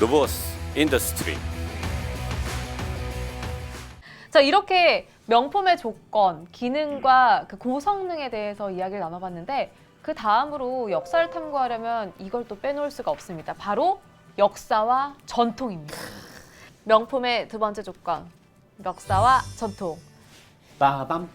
로보스 인더스트리. 자, 이렇게 명품의 조건, 기능과 그 고성능에 대해서 이야기를 나눠봤는데 그 다음으로 역사를 탐구하려면 이걸 또 빼놓을 수가 없습니다. 바로 역사와 전통입니다. 명품의 두 번째 조건, 역사와 전통. 빠밤.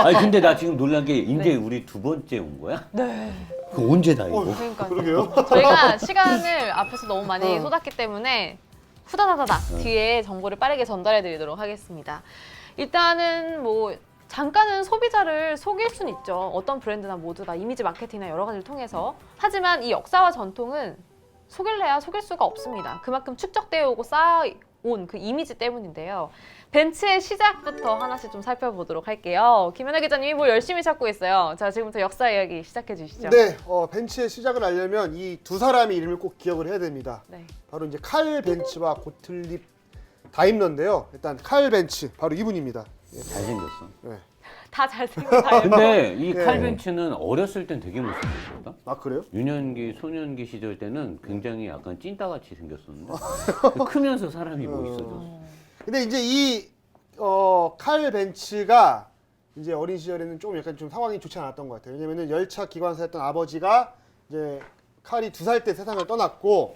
아니 근데 나 지금 놀란 게 이제 네. 우리 두 번째 온 거야? 네. 그 언제다 이거? 그러니까 그러게요. 저희가 시간을 앞에서 너무 많이 어. 쏟았기 때문에 후다다다다 뒤에 정보를 빠르게 전달해 드리도록 하겠습니다. 일단은 뭐 잠깐은 소비자를 속일 수는 있죠. 어떤 브랜드나 모두 다 이미지 마케팅이나 여러 가지를 통해서. 하지만 이 역사와 전통은 속일래야 속일 수가 없습니다. 그만큼 축적되어 오고 쌓아온 그 이미지 때문인데요. 벤츠의 시작부터 하나씩 좀 살펴보도록 할게요. 김연아 기자님이 뭘 열심히 찾고 있어요. 자, 지금부터 역사 이야기 시작해 주시죠. 네, 벤츠의 시작을 알려면 이 두 사람의 이름을 꼭 기억을 해야 됩니다. 네. 바로 이제 칼 벤츠와 고틀립 다임러인데요. 일단 칼 벤츠 바로 이분입니다. 잘생겼어. 네. 다 잘생겼어요. 근데 이 네. 칼벤츠는 어렸을 땐 되게 못생겼거든. 아 그래요? 유년기, 소년기 시절 때는 굉장히 약간 찐따같이 생겼었는데 크면서 사람이 멋있어졌어. 근데 이제 이 칼 벤츠가 이제 어린 시절에는 좀 약간 좀 상황이 좋지 않았던 것 같아요. 왜냐면은 열차 기관사였던 아버지가 이제 칼이 2살 때 세상을 떠났고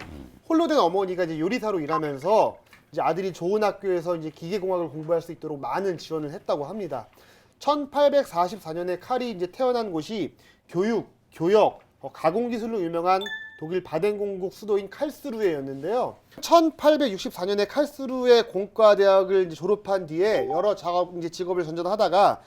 홀로 된 어머니가 이제 요리사로 일하면서 이제 아들이 좋은 학교에서 이제 기계공학을 공부할 수 있도록 많은 지원을 했다고 합니다. 1844년에 칼이 이제 태어난 곳이 교육, 교역, 가공 기술로 유명한 독일 바덴공국 수도인 칼스루에였는데요. 1864년에 칼스루에 공과대학을 이제 졸업한 뒤에 여러 이제 직업을 전전하다가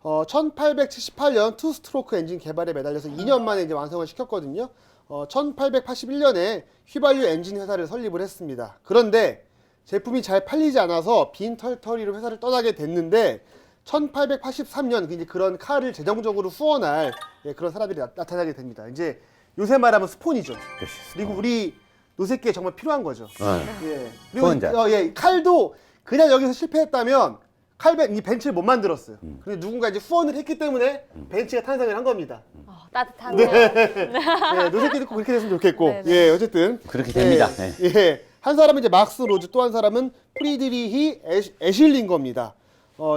1878년 투스트로크 엔진 개발에 매달려서 2년 만에 이제 완성을 시켰거든요. 1881년에 휘발유 엔진 회사를 설립을 했습니다. 그런데 제품이 잘 팔리지 않아서 빈털터리로 회사를 떠나게 됐는데 1883년 이제 그런 칼을 재정적으로 후원할 그런 사람들이 나타나게 됩니다. 이제 요새 말하면 스폰이죠. 그리고 우리 노새끼에 정말 필요한 거죠. 예. 그리고 후원자. 칼도 그냥 여기서 실패했다면 이 벤츠를 못 만들었어요. 근데 누군가 이제 후원을 했기 때문에 벤츠가 탄생을 한 겁니다. 따뜻하네요. 네, 노새끼도 꼭 그렇게 됐으면 좋겠고. 네네. 예, 어쨌든 그렇게 됩니다. 예, 네. 예. 한 사람은 이제 막스 로즈, 또 한 사람은 프리드리히 에실링거입니다.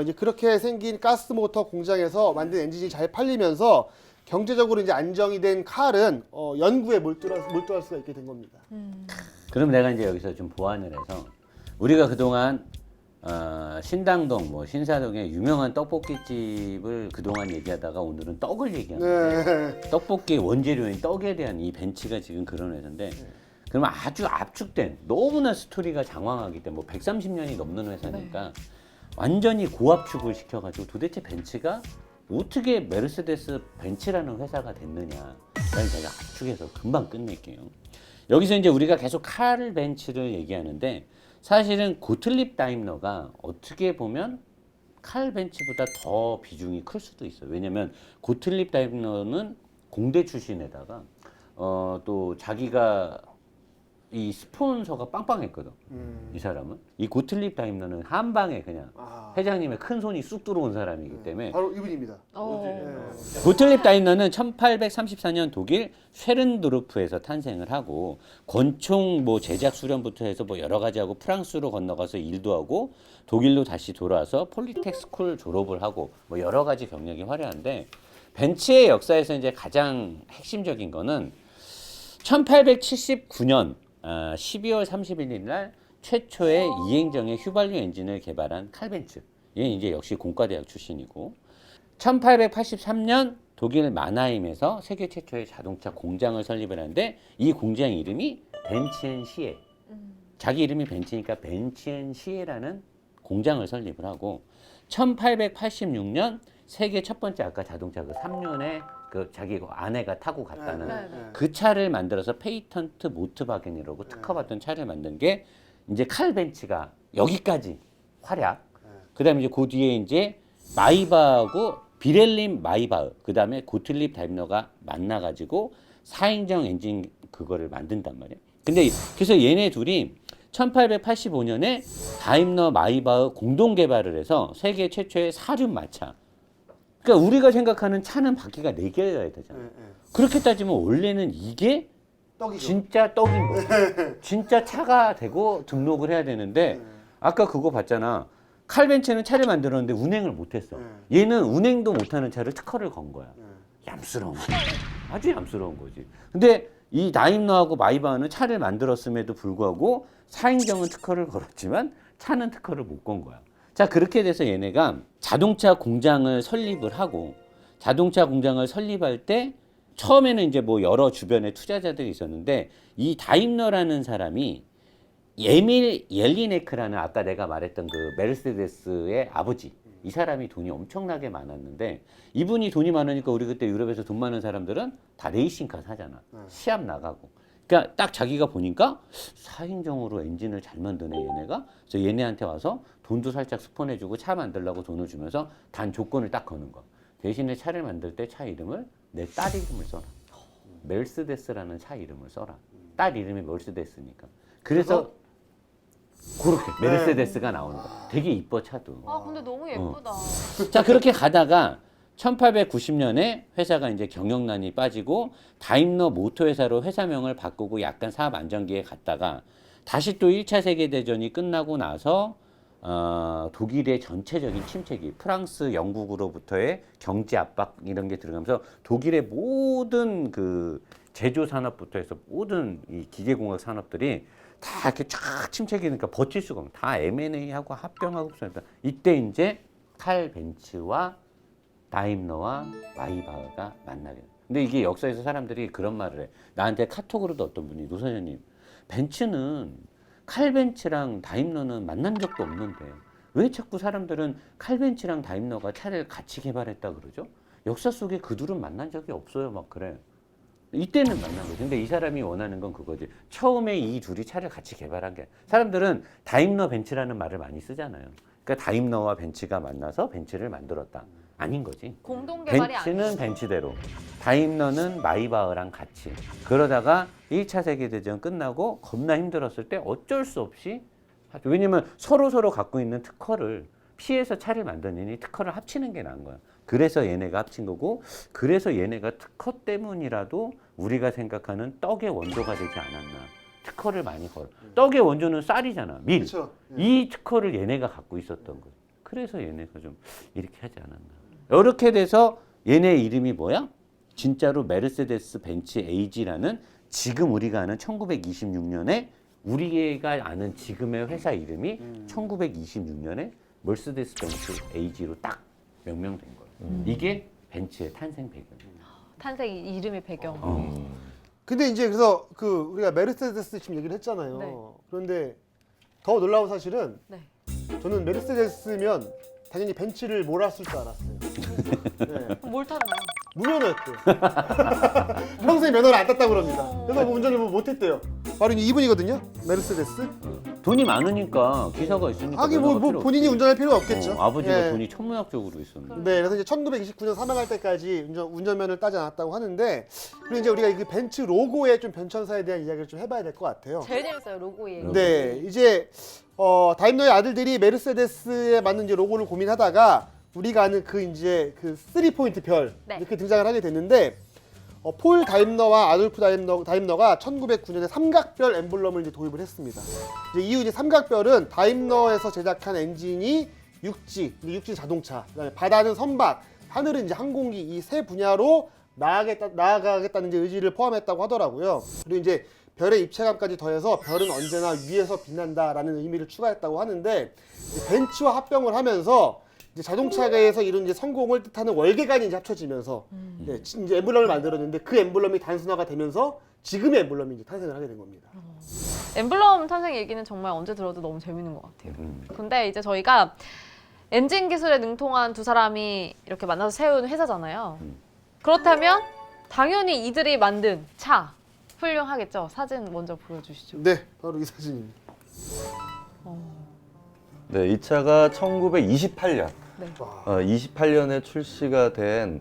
이제 그렇게 생긴 가스 모터 공장에서 만든 엔진이 잘 팔리면서 경제적으로 이제 안정이 된 칼은 연구에 몰두할 수가 있게 된 겁니다. 그럼 내가 이제 여기서 좀 보완을 해서 우리가 그동안 신당동, 뭐 신사동의 유명한 떡볶이집을 그동안 얘기하다가 오늘은 떡을 얘기하는데 네. 떡볶이의 원재료인 떡에 대한 이 벤츠가 지금 그런 회사인데 그러면 아주 압축된 너무나 스토리가 장황하기 때문에 뭐 130년이 넘는 회사니까 완전히 고압축을 시켜가지고 도대체 벤츠가 어떻게 메르세데스 벤츠라는 회사가 됐느냐를 제가 압축해서 금방 끝낼게요. 여기서 이제 우리가 계속 칼 벤츠를 얘기하는데 사실은 고틀립 다임러가 어떻게 보면 칼 벤츠보다 더 비중이 클 수도 있어요. 왜냐면 고틀립 다임러는 공대 출신에다가 또 자기가 이 스폰서가 빵빵했거든. 이 사람은 이 고틀립 다임러는 한 방에 그냥 회장님의 큰 손이 쑥 들어온 사람이기 때문에 바로 이분입니다. 고틀립 다임러는 1834년 독일 쉐른도르프에서 탄생을 하고 권총 뭐 제작 수련부터 해서 뭐 여러 가지 하고 프랑스로 건너가서 일도 하고 독일로 다시 돌아와서 폴리텍 스쿨 졸업을 하고 뭐 여러 가지 경력이 화려한데 벤츠의 역사에서 이제 가장 핵심적인 거는 1879년 12월 31일 날 최초의 이행정의 휘발유 엔진을 개발한 칼 벤츠. 얘는 이제 역시 공과대학 출신이고 1883년 독일 마나임에서 세계 최초의 자동차 공장을 설립을 하는데 이 공장 이름이 벤츠앤시에. 자기 이름이 벤츠니까 벤츠앤시에라는 공장을 설립을 하고 1886년 세계 첫 번째 아까 자동차 그 3년에 그 자기 아내가 타고 갔다는 그 차를 만들어서 페이턴트 모트바겐이라고 특허받던 차를 만든 게 이제 칼 벤츠가 여기까지 활약. 그다음에 이제 그 뒤에 이제 마이바하고 비렐림 마이바흐 그다음에 고틀립 다임러가 만나가지고 4인정 엔진 그거를 만든단 말이에요. 근데 그래서 얘네 둘이 1885년에 다임러 마이바흐 공동 개발을 해서 세계 최초의 사륜 마차. 그러니까 우리가 생각하는 차는 바퀴가 4개여야 되잖아. 그렇게 따지면 원래는 이게 떡이죠. 진짜 떡인 거예요. 진짜 차가 되고 등록을 해야 되는데 아까 그거 봤잖아. 칼벤츠는 차를 만들었는데 운행을 못했어. 얘는 운행도 못하는 차를 특허를 건 거야. 얌스러운 거지. 아주 얌스러운 거지. 근데 이 다임러하고 마이바흐는 차를 만들었음에도 불구하고 사행정은 특허를 걸었지만 차는 특허를 못 건 거야. 자, 그렇게 돼서 얘네가 자동차 공장을 설립을 하고 자동차 공장을 설립할 때 처음에는 이제 뭐 여러 주변에 투자자들이 있었는데 이 다임러라는 사람이 에밀 옐리네크라는 아까 내가 말했던 그 메르세데스의 아버지, 이 사람이 돈이 엄청나게 많았는데 이분이 돈이 많으니까 우리 그때 유럽에서 돈 많은 사람들은 다 레이싱카 사잖아. 시합 나가고. 그러니까 딱 자기가 보니까 사행정으로 엔진을 잘 만드네 얘네가. 그래서 얘네한테 와서 돈도 살짝 스폰해주고 차 만들려고 돈을 주면서 단 조건을 딱 거는 거. 대신에 차를 만들 때 차 이름을 내 딸 이름을 써라. 멜스데스라는 차 이름을 써라. 딸 이름이 멀스데스니까. 그래서 그렇게 메르세데스가 나오는 거야. 되게 이뻐 차도. 아 근데 너무 예쁘다. 자, 그렇게 가다가 1890년에 회사가 이제 경영난이 빠지고 다임러 모터 회사로 회사명을 바꾸고 약간 사업 안정기에 갔다가 다시 또 1차 세계대전이 끝나고 나서 독일의 전체적인 침체기, 프랑스, 영국으로부터의 경제 압박 이런 게 들어가면서 독일의 모든 그 제조 산업부터 해서 모든 이 기계공학 산업들이 다 이렇게 쫙 침체기니까 버틸 수가 없는, 다 M&A하고 합병하고 그러다 이때 이제 칼 벤츠와 다임러와 마이바흐가 만나게 돼. 근데 이게 역사에서 사람들이 그런 말을 해. 나한테 카톡으로도 어떤 분이 노사장님, 벤츠는 칼 벤츠랑 다임러는 만난 적도 없는데 왜 자꾸 사람들은 칼 벤츠랑 다임러가 차를 같이 개발했다 그러죠? 역사 속에 그 둘은 만난 적이 없어요. 막 그래. 이때는 만난 거지. 근데 이 사람이 원하는 건 그거지. 처음에 이 둘이 차를 같이 개발한 게, 사람들은 다임러 벤츠라는 말을 많이 쓰잖아요. 그러니까 다임러와 벤츠가 만나서 벤츠를 만들었다. 아닌 거지. 공동 개발이 벤츠는 아니죠. 벤츠대로, 다임러는 마이바흐랑 같이. 그러다가 1차 세계대전 끝나고 겁나 힘들었을 때 어쩔 수 없이 하죠. 왜냐면 서로 갖고 있는 특허를 피해서 차를 만드느니 특허를 합치는 게 나은 거야. 그래서 얘네가 합친 거고, 그래서 얘네가 특허 때문이라도 우리가 생각하는 떡의 원조가 되지 않았나. 특허를 많이 걸어. 떡의 원조는 쌀이잖아, 밀. 그렇죠. 이 특허를 얘네가 갖고 있었던 거야. 그래서 얘네가 좀 이렇게 하지 않았나. 이렇게 돼서 얘네 이름이 뭐야? 진짜로 메르세데스 벤츠 AG라는, 지금 우리가 아는 1926년에 우리가 아는 지금의 회사 이름이 1926년에 머세데스 벤츠 AG로 딱 명명된 거예요. 이게 벤츠의 탄생 배경이에요. 탄생 이름의 배경. 근데 이제 그래서 그 우리가 메르세데스 지금 얘기를 했잖아요. 네. 그런데 더 놀라운 사실은 네. 저는 메르세데스면 당연히 벤츠를 몰았을 줄 알았어요. 네. 그럼 뭘 탔나요? 무면허였대요. 평소에 면허를 안 땄다고 그럽니다. 그래서 뭐 운전을 못했대요. 바로 이분이거든요. 메르세데스. 돈이 많으니까 기사가 있으니까 하긴 면허가 뭐 필요 본인이 없고. 운전할 필요가 없겠죠. 아버지가 예. 돈이 천문학적으로 있었는데. 네, 그래서 이제 1929년 사망할 때까지 운전면을 따지 않았다고 하는데, 그리고 이제 우리가 그 벤츠 로고의 좀 변천사에 대한 이야기를 좀 해봐야 될 것 같아요. 제일 재밌어요 로고 얘기. 네, 이제 다임러의 아들들이 메르세데스에 맞는 이제 로고를 고민하다가 우리가 아는 그 이제 그 3포인트 별 네. 이렇게 등장을 하게 됐는데, 폴 다임러와 아돌프 다임러가 1909년에 삼각별 엠블럼을 이제 도입을 했습니다. 이제 이후 이제 삼각별은 다임러에서 제작한 엔진이 육지 자동차, 그다음에 바다는 선박, 하늘은 이제 항공기, 이 세 분야로 나아가겠다는 이제 의지를 포함했다고 하더라고요. 그리고 이제 별의 입체감까지 더해서 별은 언제나 위에서 빛난다라는 의미를 추가했다고 하는데, 벤츠와 합병을 하면서 이제 자동차계에서 이룬 이제 성공을 뜻하는 월계관이 이제 합쳐지면서 네, 이제 엠블럼을 만들었는데, 그 엠블럼이 단순화가 되면서 지금의 엠블럼이 이제 탄생을 하게 된 겁니다. 엠블럼 탄생 얘기는 정말 언제 들어도 너무 재밌는 것 같아요. 근데 이제 저희가 엔진 기술에 능통한 두 사람이 이렇게 만나서 세운 회사잖아요. 그렇다면 당연히 이들이 만든 차 훌륭하겠죠. 사진 먼저 보여주시죠. 네, 바로 이 사진입니다. 네, 이 차가 1928년, 네. 28년에 출시가 된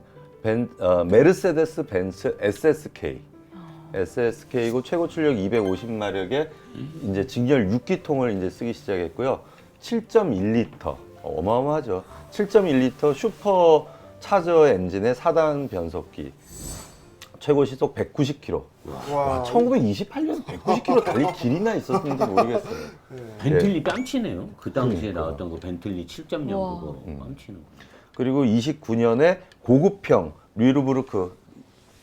메르세데스 벤츠 SSK. SSK고 최고 출력 250마력의 이제 직렬 6기통을 이제 쓰기 시작했고요. 7.1리터, 어마어마하죠. 7.1리터 슈퍼 차저 엔진의 4단 변속기. 최고 시속 190km. 와, 1928년 190km 달릴 길이나 있었는지 모르겠어요. 벤틀리 뺨치네요. 그 당시에 나왔던 거 벤틀리 7.0 그거 뺨치는 거. 그리고 29년에 고급형 르르브르크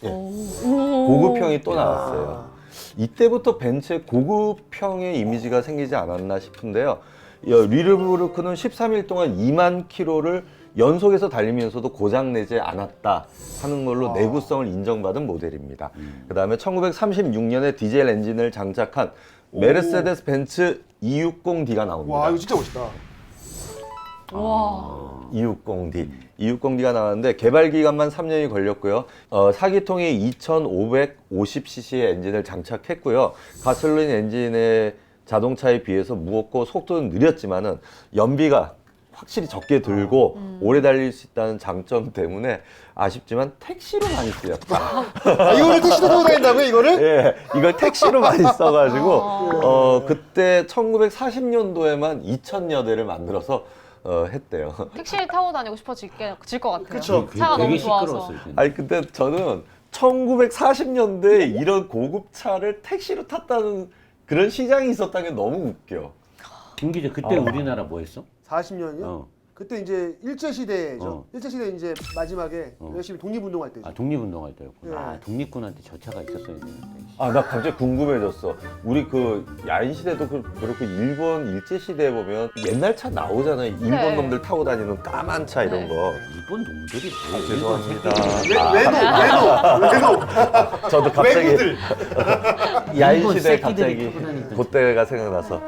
고급형이 또 나왔어요. 이때부터 벤츠의 고급형의 이미지가 생기지 않았나 싶은데요. 르르브르크는 13일 동안 2만 킬로를 연속해서 달리면서도 고장내지 않았다 하는 걸로 내구성을 인정받은 모델입니다. 그 다음에 1936년에 디젤 엔진을 장착한 메르세데스 벤츠 260D가 나옵니다. 와 이거 진짜 멋있다. 와. 260D. 260D가 나왔는데 개발 기간만 3년이 걸렸고요. 4기통의 2550cc의 엔진을 장착했고요. 가솔린 엔진의 자동차에 비해서 무겁고 속도는 느렸지만은 연비가 확실히 적게 들고 오래 달릴 수 있다는 장점 때문에 아쉽지만 택시로 많이 쓰였다. 이거를 택시로 타고 다닌다고요 이거를? 예, 이걸 택시로 많이 써가지고 그때 1940년도에만 2,000여 대를 만들어서 했대요. 택시를 타고 다니고 싶어질 것 같아요. 그쵸. 차가 되게 너무 좋아서. 시끄러웠어요. 진짜. 아니 근데 저는 1940년대에 이런 고급차를 택시로 탔다는 그런 시장이 있었다는 게 너무 웃겨. 김 기자 그때 우리나라 뭐 했어? 40년이요? 그때 이제 일제시대죠. 어. 일제시대 이제 마지막에 열심히 독립운동할 때죠. 아 독립운동할 때였구나. 예. 아 독립군한테 저 차가 있었어야 되는데. 아, 나 갑자기 궁금해졌어. 우리 그 야인시대도 그렇고 일본 일제시대에 보면 옛날 차 나오잖아요. 일본 네. 놈들 타고 다니는 까만 차 이런 네. 거. 일본 놈들이 죄송합니다. 외노. 저도 갑자기 외구들. 야인시대 새끼들이 갑자기 타고 다니던 그때가 생각나서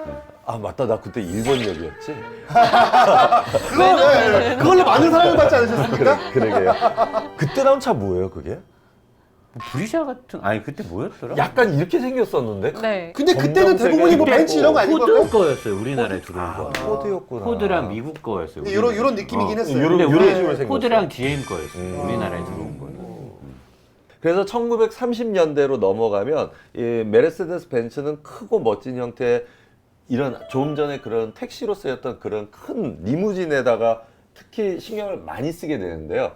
아 맞다 나 그때 일본역이었지. 그걸로 많은 사랑을 받지 않으셨습니까? 그러게요. 그때 나온 차 뭐예요 그게? 뭐 브리샤 같은 아니 그때 뭐였더라? 약간 이렇게 생겼었는데 네. 근데 그때는 대부분이 뭐 벤츠 이런 거 아닌 포드 건가요? 거였어요. 우리나라에 들어온 거. 포드였구나. 포드랑 미국 거였어요. 이런 느낌이긴 했어요. 요런- 근데 요런 우리 식으로 생겼어요. 포드랑 GM 거였어요. 우리나라에 들어온 거예요. 그래서 1930년대로 넘어가면 이 메르세데스 벤츠는 크고 멋진 형태의 이런 좀 전에 그런 택시로 쓰였던 그런 큰 리무진에다가 특히 신경을 많이 쓰게 되는데요.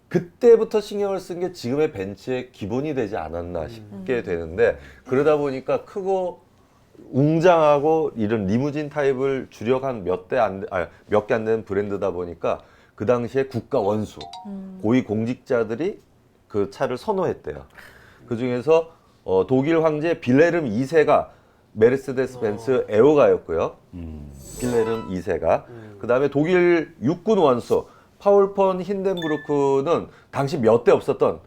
그때부터 신경을 쓴 게 지금의 벤츠의 기본이 되지 않았나 싶게 되는데 그러다 보니까 크고 웅장하고 이런 리무진 타입을 주력한 몇 개 안 되는 브랜드다 보니까 그 당시에 국가 원수, 고위 공직자들이 그 차를 선호했대요. 그 중에서 독일 황제 빌헤름 2세가 메르세데스 벤츠 에오가였고요. 빌헤름 2세가. 그 다음에 독일 육군 원수 파울 폰 힌덴부르크는 당시 몇 대 없었던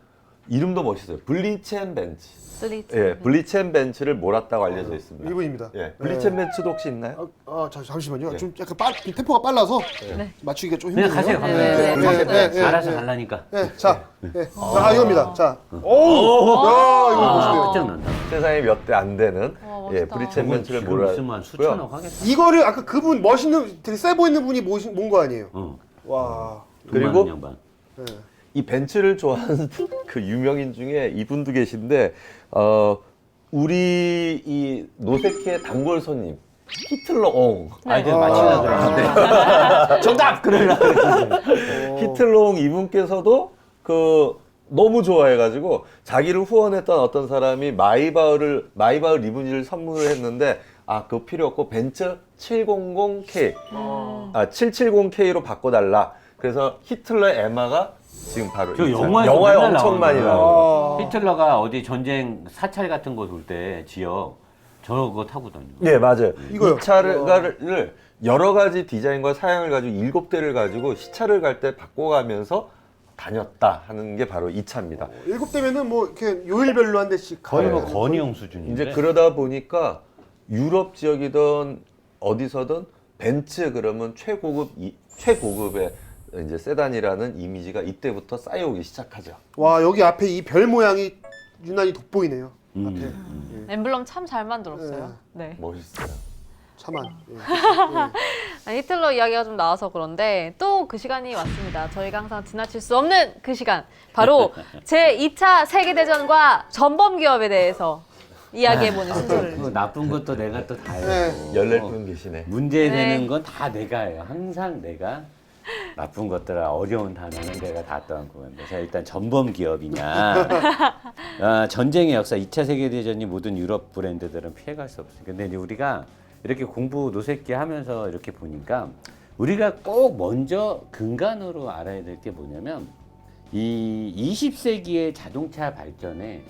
이름도 멋있어요. 블리첸 벤츠. 블리츠. 예, 블리첸 벤츠를 몰았다고 알려져 있습니다. 이분입니다. 예, 블리첸 벤츠도 혹시 있나요? 잠시만요. 네. 좀 약간 템포가 빨라서 네. 맞추기가 좀 그냥 힘드네요. 가세요. 네, 네, 네. 알아서 갈라니까. 네, 자, 이겁니다. 자, 야, 이거 멋있네요. 끝장난다. 세상에 몇 대 안 되는 와, 예, 멋있다. 블리첸 벤츠를 지금 있으면 한 수천억 몰았고요. 하겠다. 이거를 아까 그분 멋있는 되게 세 보이는 분이 모은 거 아니에요? 와. 그리고 돈 많은 양반. 네. 이 벤츠를 좋아하는 그 유명인 중에 이분도 계신데 우리 이 노세키의 단골 손님 히틀러 옹 아이들 맞히려고 그랬는데. 정답! 그러려고 그랬는데. 히틀러 옹 이분께서도 그 너무 좋아해가지고 자기를 후원했던 어떤 사람이 마이바흐 리무진을 선물을 했는데 아 그거 필요 없고 벤츠 700K 770K로 바꿔달라. 그래서 히틀러의 에마가 지금 바로 저 이 차. 영화에도 영화에 맨날 엄청 많이 나오는 나와요. 거예요. 히틀러가 어디 전쟁 사찰 같은 거 돌 때 지역 저거 타고 다녀. 네 맞아요. 이거요? 이 차를 여러 가지 디자인과 사양을 가지고 7대를 가지고 시차를 갈 때 바꿔가면서 다녔다 하는 게 바로 이 차입니다. 7대면은 뭐 이렇게 요일별로 한 대씩 거의 뭐 가요. 건희영 수준인데. 이제 그러다 보니까 유럽 지역이든 어디서든 벤츠 그러면 최고급의 이제 세단이라는 이미지가 이때부터 쌓여오기 시작하죠. 와, 여기 앞에 이 별 모양이 유난히 돋보이네요. 엠블럼 참 잘 만들었어요. 네. 멋있어요. 차만. 예. 아니, 히틀러 이야기가 좀 나와서 그런데 또 그 시간이 왔습니다. 저희가 항상 지나칠 수 없는 그 시간. 바로 제2차 세계대전과 전범기업에 대해서 이야기해보는 순서를. 그 나쁜 것도 내가 또 다 네. 해요. 14분 계시네. 문제 네. 되는 건 다 내가 해요. 항상 내가. 나쁜 것들아 어려운 단어는 내가 다 떠안고 간다. 자, 일단 전범 기업이냐. 전쟁의 역사 2차 세계대전이 모든 유럽 브랜드들은 피해갈 수 없어요. 근데 이제 우리가 이렇게 공부 노새끼 하면서 이렇게 보니까 우리가 꼭 먼저 근간으로 알아야 될 게 뭐냐면 이 20세기의 자동차 발전에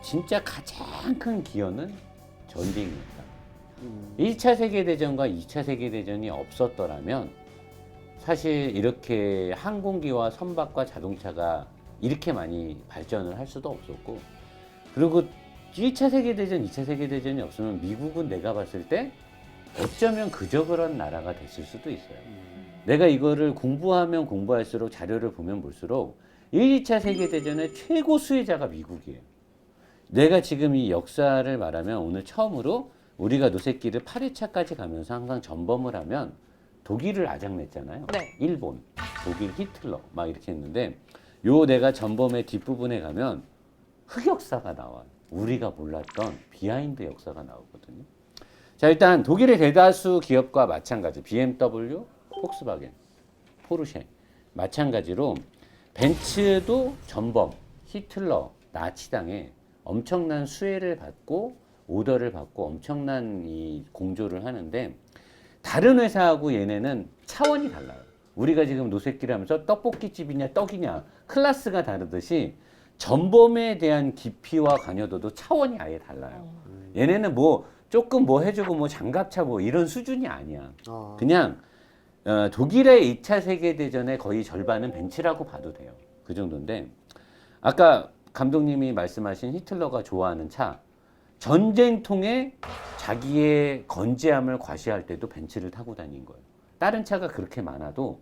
진짜 가장 큰 기여는 전쟁입니다. 1차 세계대전과 2차 세계대전이 없었더라면 사실 이렇게 항공기와 선박과 자동차가 이렇게 많이 발전을 할 수도 없었고, 그리고 1차 세계대전, 2차 세계대전이 없으면 미국은 내가 봤을 때 어쩌면 그저 그런 나라가 됐을 수도 있어요. 내가 이거를 공부하면 공부할수록 자료를 보면 볼수록 1, 2차 세계대전의 최고 수혜자가 미국이에요. 내가 지금 이 역사를 말하면 오늘 처음으로 우리가 노새끼를 8회차까지 가면서 항상 전범을 하면 독일을 아작냈잖아요. 네. 일본, 독일, 히틀러 막 이렇게 했는데 요 내가 전범의 뒷부분에 가면 흑역사가 나와요. 우리가 몰랐던 비하인드 역사가 나오거든요. 자, 일단 독일의 대다수 기업과 마찬가지 BMW, 폭스바겐, 포르쉐 마찬가지로 벤츠도 전범, 히틀러, 나치당에 엄청난 수혜를 받고 오더를 받고 엄청난 이 공조를 하는데 다른 회사하고 얘네는 차원이 달라요. 우리가 지금 노새끼를 하면서 떡볶이집이냐 떡이냐 클래스가 다르듯이 전범에 대한 깊이와 관여도도 차원이 아예 달라요. 얘네는 뭐 조금 뭐 해주고 뭐 장갑차 뭐 이런 수준이 아니야. 그냥 독일의 2차 세계대전의 거의 절반은 벤츠라고 봐도 돼요. 그 정도인데 아까 감독님이 말씀하신 히틀러가 좋아하는 차 전쟁통에 자기의 건재함을 과시할 때도 벤츠를 타고 다닌 거예요. 다른 차가 그렇게 많아도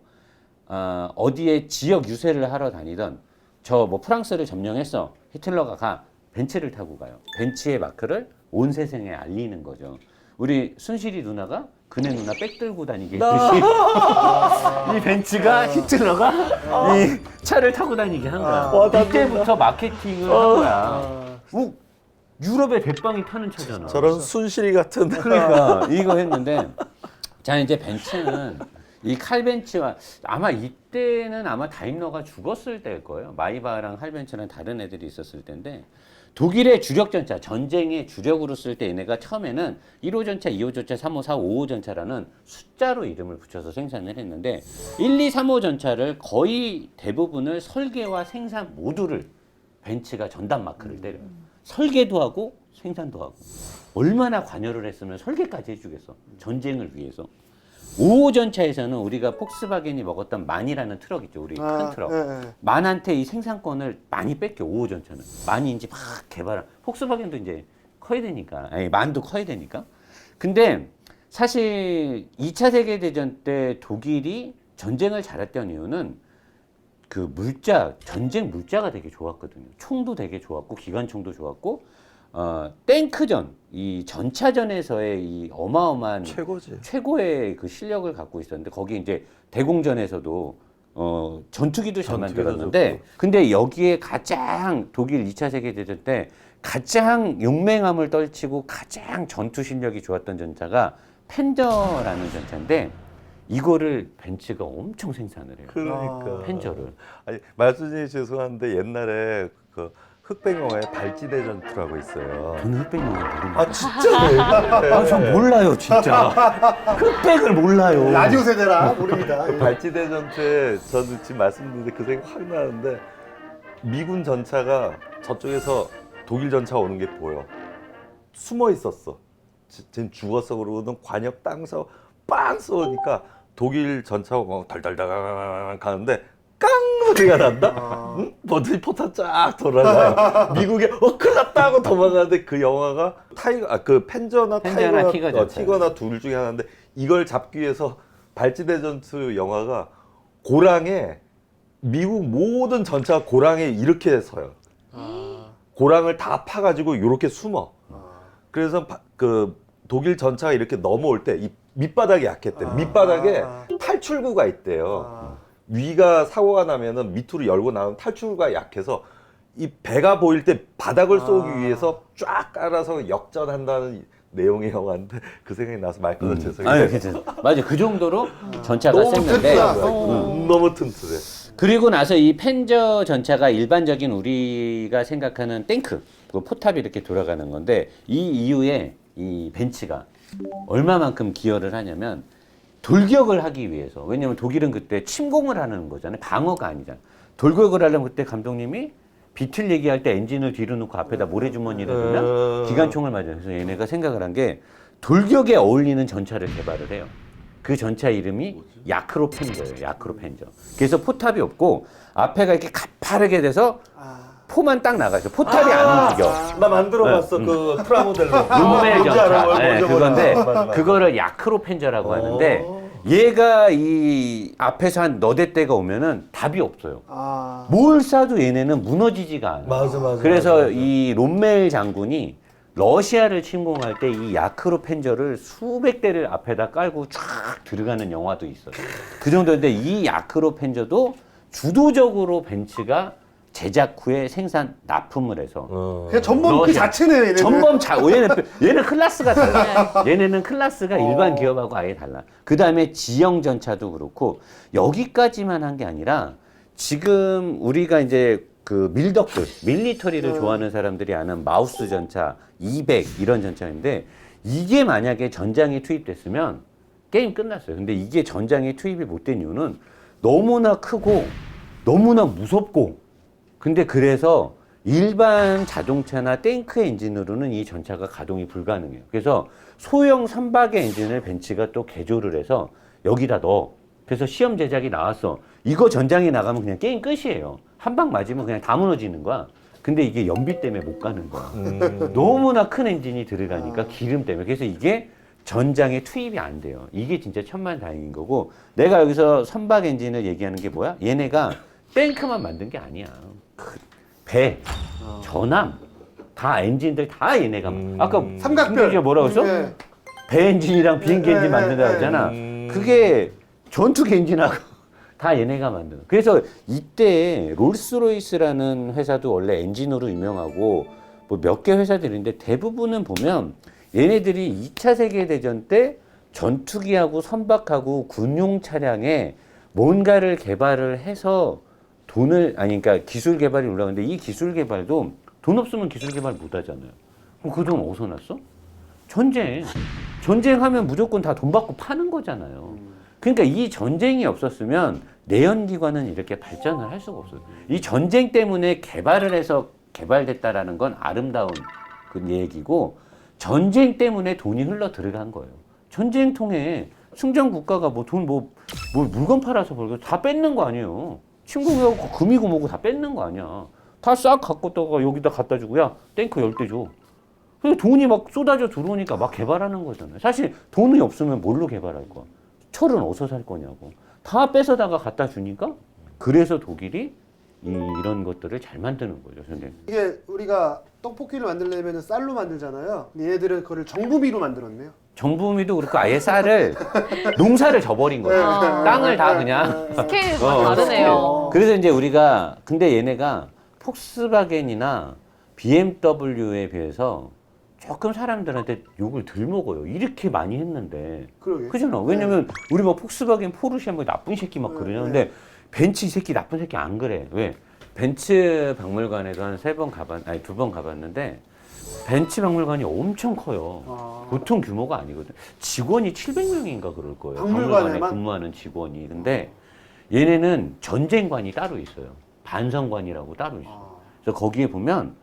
어디에 지역 유세를 하러 다니던 저 뭐 프랑스를 점령했어. 히틀러가 가. 벤츠를 타고 가요. 벤츠의 마크를 온 세상에 알리는 거죠. 우리 순실이 누나가 그네 누나 백 들고 다니게 했듯이 이 벤츠가 히틀러가 이 차를 타고 다니게 한 거야. 이때부터 마케팅을 한 거야. 유럽의 대빵이 타는 차잖아. 저런 순실이 같은. 그러니까 이거 했는데 자 이제 벤츠는 이 칼벤츠와 아마 이때는 아마 다임러가 죽었을 때일 거예요. 마이바랑 칼벤츠랑 다른 애들이 있었을 텐데 독일의 주력 전차, 전쟁의 주력으로 쓸 때 얘네가 처음에는 1호 전차, 2호 전차, 3호, 4호, 5호 전차라는 숫자로 이름을 붙여서 생산을 했는데 1, 2, 3호 전차를 거의 대부분을 설계와 생산 모두를 벤츠가 전담 마크를 때려요. 설계도 하고 생산도 하고 얼마나 관여를 했으면 설계까지 해주겠어. 전쟁을 위해서. 5호 전차에서는 우리가 폭스바겐이 먹었던 만이라는 트럭 있죠. 우리 큰 트럭. 만한테 이 생산권을 많이 뺏겨. 5호 전차는. 만이 이제 막 개발한. 폭스바겐도 이제 커야 되니까. 아니, 만도 커야 되니까. 근데 사실 2차 세계대전 때 독일이 전쟁을 잘했던 이유는 그 물자, 전쟁 물자가 되게 좋았거든요. 총도 되게 좋았고, 기관총도 좋았고, 탱크전, 이 전차전에서의 이 어마어마한 최고지. 최고의 그 실력을 갖고 있었는데, 거기 이제 대공전에서도 전투기도 잘 만들었는데, 근데 여기에 가장 독일 2차 세계대전 때 가장 용맹함을 떨치고 가장 전투 실력이 좋았던 전차가 펜저라는 전차인데, 이거를 벤츠가 엄청 생산을 해요. 그러니까. 펜저를. 아니, 말씀이 죄송한데 옛날에 그 흑백 영화에 발찌대전투라고 있어요. 저는 흑백을 모릅니다. 아 진짜? 저 몰라요, 진짜. 흑백을 몰라요. 라디오 세대라 모릅니다. 그 발찌대전투에 저는 지금 말씀드렸는데 그 생각 확 나는데 미군 전차가 저쪽에서 독일 전차가 오는 게 보여. 숨어 있었어. 쟤 죽었어 그러고는 관역 땅서 빵 쏘니까 독일 전차가 덜덜덜 가는데 깡 소리가 난다. 응? 버튼이 포탄 쫙 돌아가요. 미국에 큰일 났다 하고 도망가는데 그 영화가 그 펜저나 티거나 둘 중에 하나인데 이걸 잡기 위해서 발찌대전투 영화가 고랑에 미국 모든 전차가 고랑에 이렇게 서요. 고랑을 다 파가지고 이렇게 숨어. 그래서 그 독일 전차가 이렇게 넘어올 때 이 밑바닥이 약했대. 밑바닥에 탈출구가 있대요. 위가 사고가 나면은 밑으로 열고 나오는 탈출구가 약해서 이 배가 보일 때 바닥을 쏘기 위해서 쫙 깔아서 역전한다는 내용의 영화인데 그 생각이 나서 말 끊어 죄송해요. 아니, 괜찮아. 맞아. 그 정도로 전차가 너무 셌는데. 튼튼한 거야. 너무 튼튼해. 그리고 나서 이 펜저 전차가 일반적인 우리가 생각하는 탱크, 그 포탑이 이렇게 돌아가는 건데 이 이후에 이 벤츠가 얼마만큼 기여를 하냐면 돌격을 하기 위해서. 왜냐면 독일은 그때 침공을 하는 거잖아요. 방어가 아니잖아. 돌격을 하려면 그때 감독님이 비틀 얘기할 때 엔진을 뒤로 놓고 앞에다 모래주머니를 두면 기관총을 맞아요. 그래서 얘네가 생각을 한 게 돌격에 어울리는 전차를 개발을 해요. 그 전차 이름이 야크로 펜저예요. 야크로 펜저. 그래서 포탑이 없고 앞에가 이렇게 가파르게 돼서 포만 딱 나가죠. 포탑이 안 움직여. 나 만들어봤어 그 프라모델로. 룸멜 뭔지 알아, 전차. 네, 뭔지 그건데 몰라. 맞아, 맞아. 그거를 야크로 펜저라고 하는데 얘가 이 앞에서 한 너댓 대가 오면은 답이 없어요. 아. 뭘 쏴도 얘네는 무너지지가 않아. 맞아. 그래서 맞아. 이 롬멜 장군이 러시아를 침공할 때 이 야크로 펜저를 수백 대를 앞에다 깔고 쫙 들어가는 영화도 있어요. 그 정도인데 이 야크로 펜저도 주도적으로 벤츠가 제작 후에 생산 납품을 해서 그냥 전범 그 러시아. 자체네요, 얘네는. 전범 얘는 클래스가 달라. 얘네는 클래스가 일반 기업하고 아예 달라. 그 다음에 지형 전차도 그렇고 여기까지만 한 게 아니라 지금 우리가 이제 그 밀덕들, 밀리터리를 좋아하는 사람들이 아는 마우스 전차, 200 이런 전차인데 이게 만약에 전장에 투입됐으면 게임 끝났어요. 근데 이게 전장에 투입이 못 된 이유는 너무나 크고 너무나 무섭고 근데 그래서 일반 자동차나 탱크 엔진으로는 이 전차가 가동이 불가능해요. 그래서 소형 선박의 엔진을 벤츠가 또 개조를 해서 여기다 넣어. 그래서 시험 제작이 나왔어. 이거 전장에 나가면 그냥 게임 끝이에요. 한 방 맞으면 그냥 다 무너지는 거야. 근데 이게 연비 때문에 못 가는 거야. 너무나 큰 엔진이 들어가니까 기름 때문에. 그래서 이게 전장에 투입이 안 돼요. 이게 진짜 천만다행인 거고 내가 여기서 선박 엔진을 얘기하는 게 뭐야? 얘네가 탱크만 만든 게 아니야. 배, 전함, 다 엔진들 다 얘네가 아까 삼각별. 김대리가 뭐라고 했어? 네. 배 엔진이랑 비행기 엔진 네, 만든다고 네, 했잖아. 그게 전투기 엔진하고 다 얘네가 만드는. 그래서 이때 롤스로이스라는 회사도 원래 엔진으로 유명하고 뭐 몇 개 회사들인데 대부분은 보면 얘네들이 2차 세계대전 때 전투기하고 선박하고 군용 차량에 뭔가를 개발을 해서 돈을 그러니까 기술 개발이 올라가는데 이 기술 개발도 돈 없으면 기술 개발 못 하잖아요. 그럼 그 돈 어디서 났어? 전쟁하면 무조건 다 돈 받고 파는 거잖아요. 그러니까 이 전쟁이 없었으면 내연기관은 이렇게 발전을 할 수가 없어요. 이 전쟁 때문에 개발을 해서 개발됐다라는 건 아름다운 그 얘기고 전쟁 때문에 돈이 흘러 들어간 거예요. 전쟁 통해 승전 국가가 뭐 돈 뭐 물건 팔아서 벌고 다 뺏는 거 아니에요. 침공해갖고 금이고 뭐고 다 뺏는 거 아니야. 다 싹 갖고 다가 여기다 갖다 주고 야 탱크 10대 줘. 근데 돈이 막 쏟아져 들어오니까 막 개발하는 거잖아요. 사실 돈이 없으면 뭘로 개발할 거야? 철은 어디서 살 거냐고. 다 뺏어다가 갖다 주니까 그래서 독일이 이런 것들을 잘 만드는 거죠, 선생님. 이게 우리가 떡볶이를 만들려면 쌀로 만들잖아요. 근데 얘네들은 그거를 정부미로 만들었네요. 정부미도 그렇고 아예 쌀을 농사를 져버린 거예요. 땅을 다 그냥. 스케일이 다르네요. 그래서 이제 우리가 근데 얘네가 폭스바겐이나 BMW에 비해서 조금 사람들한테 욕을 덜 먹어요. 이렇게 많이 했는데. 그러게. 그잖아. 왜냐면 우리 뭐 폭스바겐 포르쉐 뭐 나쁜 새끼 막 그러냐. 근데 벤츠 이 새끼 나쁜 새끼 안 그래. 왜? 벤츠 박물관에도 한 2번 가봤는데 벤츠 박물관이 엄청 커요. 보통 규모가 아니거든. 직원이 700명인가 그럴 거예요. 박물관에 근무하는 직원이. 근데 얘네는 전쟁관이 따로 있어요. 반성관이라고 따로 있어. 그래서 거기에 보면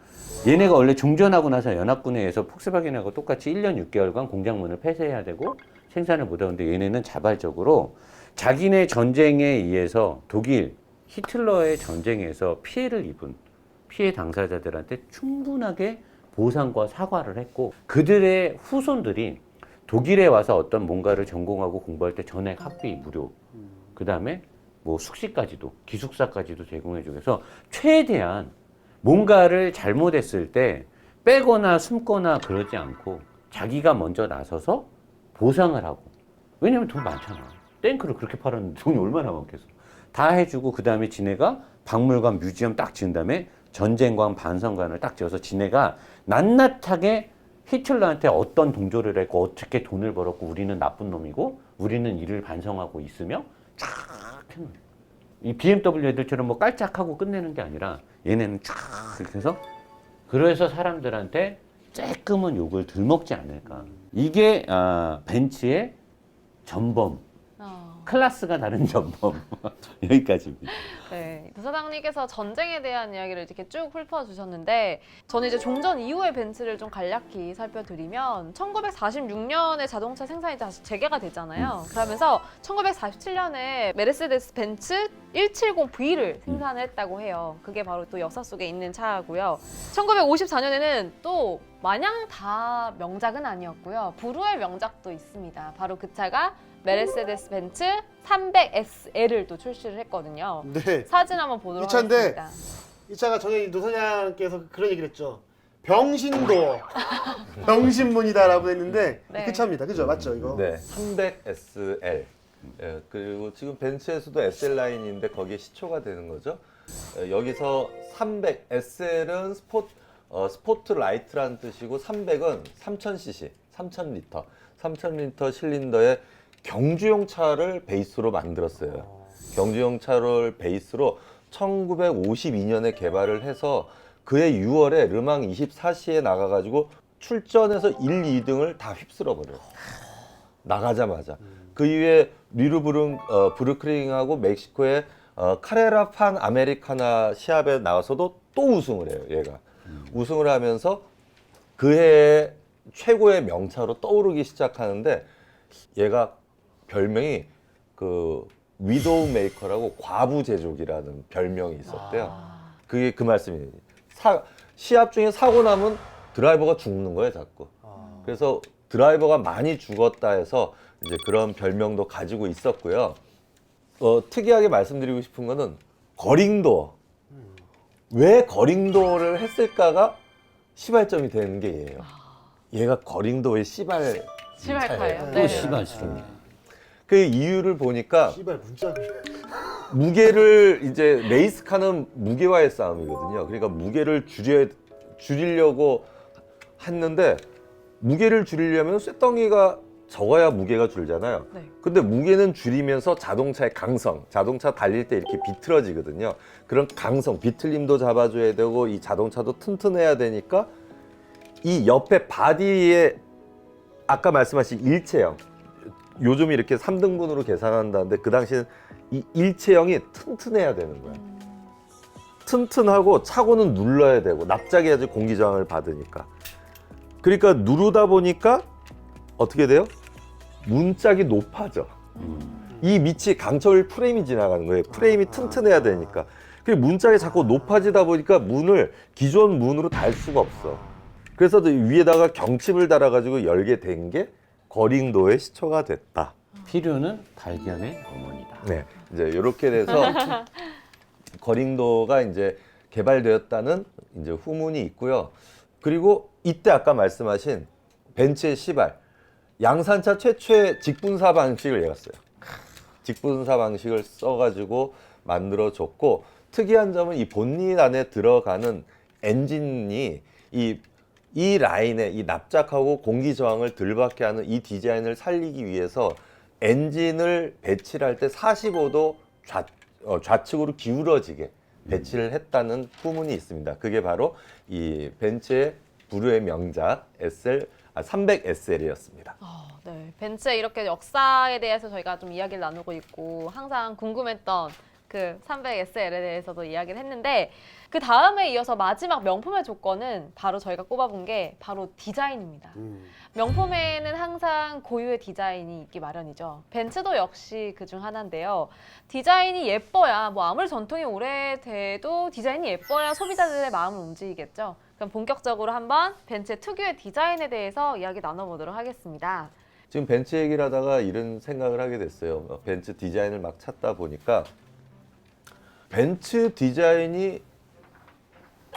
얘네가 원래 종전하고 나서 연합군에 의해서 폭스바겐하고 똑같이 1년 6개월간 공장문을 폐쇄해야 되고 생산을 못하는데 얘네는 자발적으로 자기네 전쟁에 의해서 독일 히틀러의 전쟁에서 피해를 입은 피해 당사자들한테 충분하게 보상과 사과를 했고 그들의 후손들이 독일에 와서 어떤 뭔가를 전공하고 공부할 때 전액 학비 무료 그 다음에 뭐 숙식까지도 기숙사까지도 제공해주고 해서 최대한 뭔가를 잘못했을 때 빼거나 숨거나 그러지 않고 자기가 먼저 나서서 보상을 하고 왜냐면 돈 많잖아. 탱크를 그렇게 팔았는데 돈이 얼마나 많겠어. 다 해주고 그 다음에 지네가 박물관 뮤지엄 딱 지은 다음에 전쟁관 반성관을 딱 지어서 지네가 낱낱하게 히틀러한테 어떤 동조를 했고 어떻게 돈을 벌었고 우리는 나쁜 놈이고 우리는 이를 반성하고 있으며 쫙 해놓은 이 BMW 애들처럼 뭐 깔짝하고 끝내는 게 아니라 얘네는 쫙 이렇게 해서 그래서 사람들한테 쬐끔은 욕을 덜 먹지 않을까. 이게 벤츠의 전범, 클래스가 다른 전범. 여기까지입니다. 네, 부사장님께서 전쟁에 대한 이야기를 이렇게 쭉 훑어주셨는데 저는 이제 종전 이후의 벤츠를 좀 간략히 살펴드리면 1946년에 자동차 생산이 다시 재개가 되잖아요. 그러면서 1947년에 메르세데스 벤츠 170V를 생산을 했다고 해요. 그게 바로 또 역사 속에 있는 차고요. 1954년에는 또 마냥 다 명작은 아니었고요. 불후의 명작도 있습니다. 바로 그 차가 메르세데스 벤츠 300SL을 또 출시를 했거든요. 네. 사진 한번 보도록 이 차인데 하겠습니다. 이 차가 전에 노사장께서 그런 얘기를 했죠. 병신도 병신문이다라고 했는데 네. 그 차입니다. 그죠? 맞죠 이거? 네, 300SL. 예, 그리고 지금 벤츠에서도 SL 라인인데 거기에 시초가 되는 거죠. 여기서 300SL은 스포트 라이트라는 뜻이고 300은 3000cc, 3000리터, 3000리터 실린더의 경주용 차를 베이스로 만들었어요. 경주용 차를 베이스로 1952년에 개발을 해서 그해 6월에 르망 24시에 나가가지고 출전해서 1, 2등을 다 휩쓸어 버려요. 나가자마자. 그 이후에 브루클링하고 멕시코의 카레라 판 아메리카나 시합에 나와서도 또 우승을 해요. 얘가 우승을 하면서 그해 최고의 명차로 떠오르기 시작하는데 얘가 별명이 그 위도우 메이커라고 과부 제조기라는 별명이 있었대요. 그게 그 말씀이에요. 시합 중에 사고 나면 드라이버가 죽는 거예요, 자꾸. 그래서 드라이버가 많이 죽었다 해서 이제 그런 별명도 가지고 있었고요. 특이하게 말씀드리고 싶은 거는 거링도어. 왜 거링도어를 했을까가 시발점이 되는 게 얘예요. 얘가 거링도어의 시발차예요. 시발카예요. 또 시발스럽네. 그 이유를 보니까 씨발 문짝을. 무게를 이제 레이스카는 무게와의 싸움이거든요. 그러니까 무게를 줄이려고 했는데 무게를 줄이려면 쇳덩이가 적어야 무게가 줄잖아요. 네. 근데 무게는 줄이면서 자동차의 강성, 자동차 달릴 때 이렇게 비틀어지거든요. 그런 강성, 비틀림도 잡아줘야 되고 이 자동차도 튼튼해야 되니까 이 옆에 바디에 아까 말씀하신 일체형, 요즘 이렇게 3등분으로 계산한다는데 그 당시에는 이 일체형이 튼튼해야 되는 거야. 튼튼하고 차고는 눌러야 되고 납작해야지 공기 저항을 받으니까. 그러니까 누르다 보니까 어떻게 돼요? 문짝이 높아져. 이 밑이 강철 프레임이 지나가는 거예요. 프레임이 튼튼해야 되니까. 그 문짝이 자꾸 높아지다 보니까 문을 기존 문으로 달 수가 없어. 그래서 위에다가 경칩을 달아가지고 열게 된 게 거링도의 시초가 됐다. 필요는 발견의 어머니다. 네, 이제 이렇게 돼서 거링도가 이제 개발되었다는 이제 후문이 있고요. 그리고 이때 아까 말씀하신 벤츠의 시발, 양산차 최초의 직분사 방식을 얘가 써요. 직분사 방식을 써가지고 만들어줬고 특이한 점은 이 본닛 안에 들어가는 엔진이 이 라인에 이 납작하고 공기 저항을 덜 받게 하는 이 디자인을 살리기 위해서 엔진을 배치를 할 때 45도 좌측으로 기울어지게 배치를 했다는 후문이 있습니다. 그게 바로 이 벤츠의 불후의 명작 300SL이었습니다. 네, 벤츠의 이렇게 역사에 대해서 저희가 좀 이야기를 나누고 있고 항상 궁금했던 그 300SL에 대해서도 이야기를 했는데 그 다음에 이어서 마지막 명품의 조건은 바로 저희가 꼽아본 게 바로 디자인입니다. 명품에는 항상 고유의 디자인이 있기 마련이죠. 벤츠도 역시 그중 하나인데요. 디자인이 예뻐야 뭐 아무리 전통이 오래돼도 디자인이 예뻐야 소비자들의 마음을 움직이겠죠. 그럼 본격적으로 한번 벤츠의 특유의 디자인에 대해서 이야기 나눠보도록 하겠습니다. 지금 벤츠 얘기를 하다가 이런 생각을 하게 됐어요. 벤츠 디자인을 막 찾다 보니까 벤츠 디자인이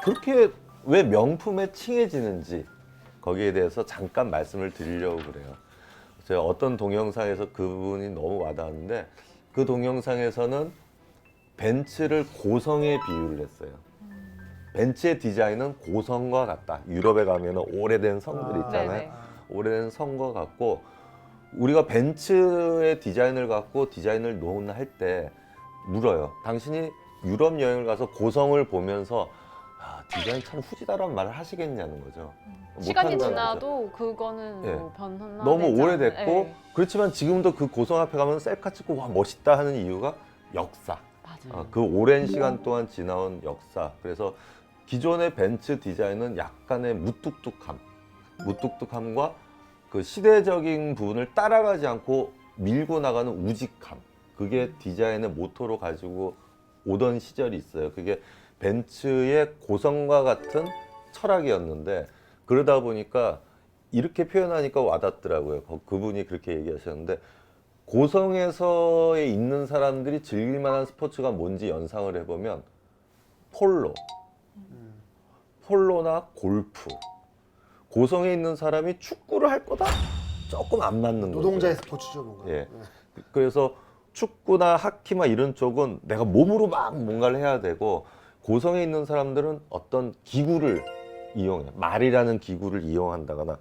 그렇게 왜 명품에 칭해지는지 거기에 대해서 잠깐 말씀을 드리려고 그래요. 제가 어떤 동영상에서 그분이 너무 와닿았는데 그 동영상에서는 벤츠를 고성에 비유를 했어요. 벤츠의 디자인은 고성과 같다. 유럽에 가면 오래된 성들 있잖아요. 네네. 오래된 성과 같고 우리가 벤츠의 디자인을 갖고 디자인을 논할 때 물어요. 당신이 유럽 여행을 가서 고성을 보면서 디자인 참 후지다라는 말을 하시겠냐는 거죠. 시간이 못한다는 거죠. 지나도 그거는 예. 뭐 변화 너무 오래됐고 네. 그렇지만 지금도 그 고성 앞에 가면 셀카 찍고 와 멋있다 하는 이유가 역사. 맞아요. 그 오랜 시간 동안 지나온 역사. 그래서 기존의 벤츠 디자인은 약간의 무뚝뚝함과 그 시대적인 부분을 따라가지 않고 밀고 나가는 우직함. 그게 디자인의 모토로 가지고 오던 시절이 있어요. 그게 벤츠의 고성과 같은 철학이었는데 그러다 보니까 이렇게 표현하니까 와닿더라고요. 그분이 그렇게 얘기하셨는데 고성에서에 있는 사람들이 즐길 만한 스포츠가 뭔지 연상을 해보면 폴로나 골프. 고성에 있는 사람이 축구를 할 거다? 조금 안 맞는 거죠. 노동자의 스포츠죠, 뭔가. 예. 그래서 축구나 하키나 이런 쪽은 내가 몸으로 막 뭔가를 해야 되고 고성에 있는 사람들은 어떤 기구를 이용해. 말이라는 기구를 이용한다거나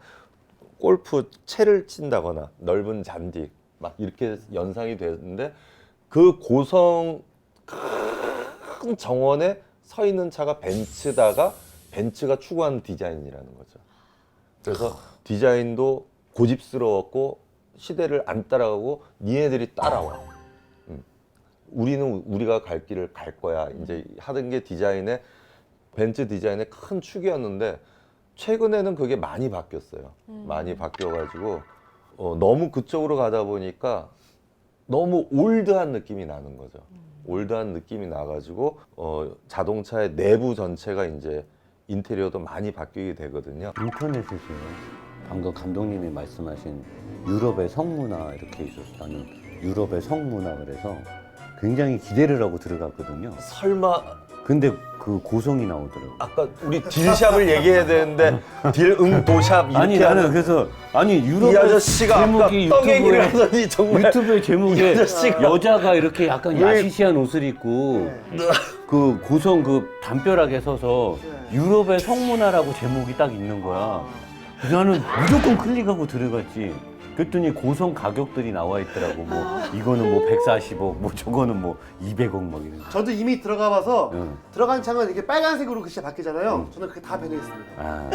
골프 채를 친다거나 넓은 잔디 막 이렇게 연상이 되는데 그 고성 큰 정원에 서 있는 차가 벤츠다가 벤츠가 추구하는 디자인이라는 거죠. 그래서 디자인도 고집스러웠고 시대를 안 따라가고 니네들이 따라와. 우리는 우리가 갈 길을 갈 거야. 이제 하던 게 디자인의 벤츠 디자인의 큰 축이었는데 최근에는 그게 많이 바뀌었어요. 많이 바뀌어가지고 너무 그쪽으로 가다 보니까 너무 올드한 느낌이 나는 거죠. 올드한 느낌이 나가지고 자동차의 내부 전체가 이제 인테리어도 많이 바뀌게 되거든요. 인터넷에서요. 방금 감독님이 말씀하신 유럽의 성문화 이렇게 있어서 나는 유럽의 성문화 그래서 굉장히 기대를 하고 들어갔거든요. 설마 근데 그 고성이 나오더라고요. 아까 우리 딜샵을 얘기해야 되는데 도샵 이렇게 아니 나는 하는 그래서 아니 이 유럽의 아저씨가 아까 제목이 떡 얘기를 유튜브에 하더니 정말 유튜브의 이 제목에 아저씨가 여자가 이렇게 약간 왜- 야시시한 옷을 입고 그 고성 그 담벼락에 서서 유럽의 성문화라고 제목이 딱 있는 거야. 그래서 나는 무조건 클릭하고 들어갔지. 그랬더니 고성 가격들이 나와 있더라고. 뭐 이거는 뭐 140억, 뭐 저거는 뭐 200억 막 이런 거. 저도 이미 들어가 봐서 응. 들어간 창은 이렇게 빨간색으로 글씨가 바뀌잖아요. 저는 그게 다 변해 있습니다. 아,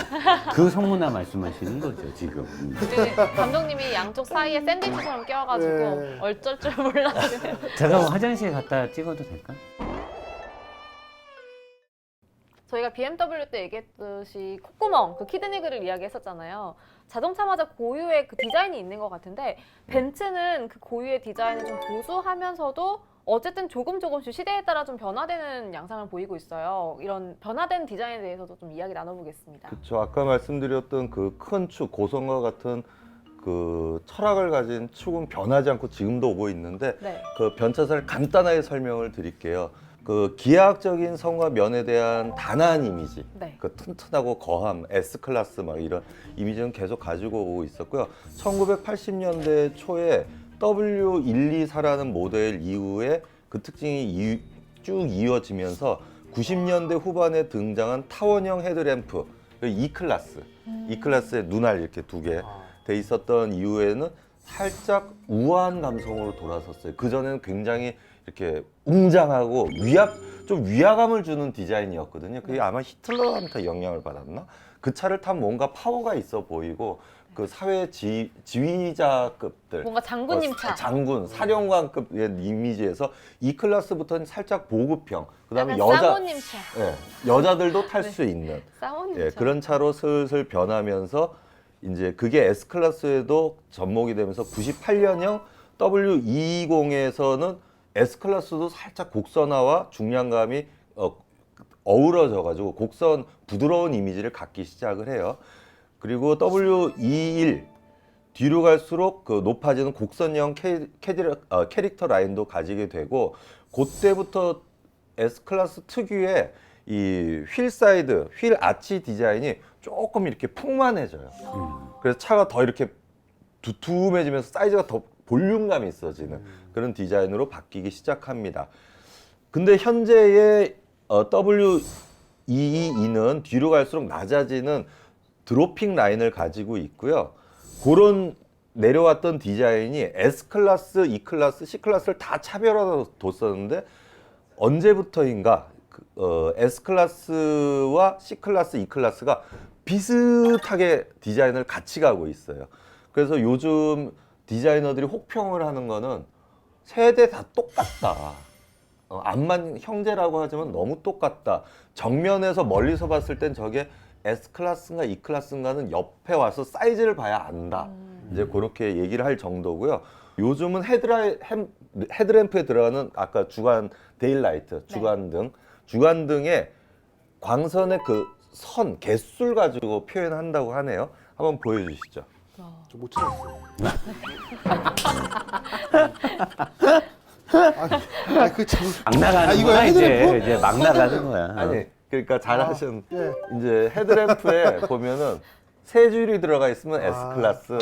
그 성문화 말씀하시는 거죠 지금. 근데 감독님이 양쪽 사이에 샌드위치처럼 껴가지고 네. 어쩔 줄 몰라지네요. 제가 화장실 갔다 찍어도 될까? 저희가 BMW 때 얘기했듯이 콧구멍, 그 키드니그를 이야기했었잖아요. 자동차마다 고유의 그 디자인이 있는 것 같은데 벤츠는 그 고유의 디자인을 좀 고수하면서도 어쨌든 조금씩 시대에 따라 좀 변화되는 양상을 보이고 있어요. 이런 변화된 디자인에 대해서도 좀 이야기 나눠보겠습니다. 그렇죠. 아까 말씀드렸던 그 큰 축, 고성과 같은 그 철학을 가진 축은 변하지 않고 지금도 오고 있는데 네. 그 변차사를 간단하게 설명을 드릴게요. 그 기하학적인 성과 면에 대한 단아한 이미지, 네. 그 튼튼하고 거함, S클래스 막 이런 이미지는 계속 가지고 오고 있었고요. 1980년대 초에 W124라는 모델 이후에 그 특징이 쭉 이어지면서 90년대 후반에 등장한 타원형 헤드램프, E클래스, E클래스에 눈알 이렇게 두 개 돼 있었던 이후에는 살짝 우아한 감성으로 돌아섰어요. 그전에는 굉장히 이렇게 웅장하고 좀 위화감을 주는 디자인이었거든요. 그게 아마 히틀러한테 영향을 받았나? 그 차를 타면 뭔가 파워가 있어 보이고 그 사회 지휘자급들 뭔가 장군님 차. 장군, 사령관급의 이미지에서 E클래스부터는 살짝 보급형 그다음에 약간 사모님 차. 여자들도 탈 네. 수 있는 사모님 예, 차. 그런 차로 슬슬 변하면서 이제 그게 S클래스에도 접목이 되면서 98년형 W220에서는 S클래스도 살짝 곡선화와 중량감이 어우러져가지고 곡선 부드러운 이미지를 갖기 시작을 해요. 그리고 W21 뒤로 갈수록 그 높아지는 곡선형 캐릭터 라인도 가지게 되고 그때부터 S클래스 특유의 이 휠 사이드, 휠 아치 디자인이 조금 이렇게 풍만해져요. 그래서 차가 더 이렇게 두툼해지면서 사이즈가 더 볼륨감이 있어지는 그런 디자인으로 바뀌기 시작합니다. 근데 현재의 222는 뒤로 갈수록 낮아지는 드로핑 라인을 가지고 있고요. 그런 내려왔던 디자인이 S클래스, E클래스, C클래스를 다 차별화해서 뒀었는데 언제부터인가 S클래스와 C클래스, E클래스가 비슷하게 디자인을 같이 가고 있어요. 그래서 요즘 디자이너들이 혹평을 하는 거는 세대 다 똑같다. 암만 형제라고 하지만 너무 똑같다. 정면에서 멀리서 봤을 땐 저게 S클래스인가 E클래스인가는 옆에 와서 사이즈를 봐야 안다. 이제 그렇게 얘기를 할 정도고요. 요즘은 헤드램프에 들어가는 아까 주간 데일라이트, 주간등에 광선의 그 선 개수를 가지고 표현한다고 하네요. 한번 보여주시죠. 저 못 찾았어요. 아니 그 참. 막 나가는 이거 거야 헤드램프? 이제 막 나가는 거야. 아니 그러니까 잘하신 예. 이제 헤드램프에 보면은 세 줄이 들어가 있으면 S 클래스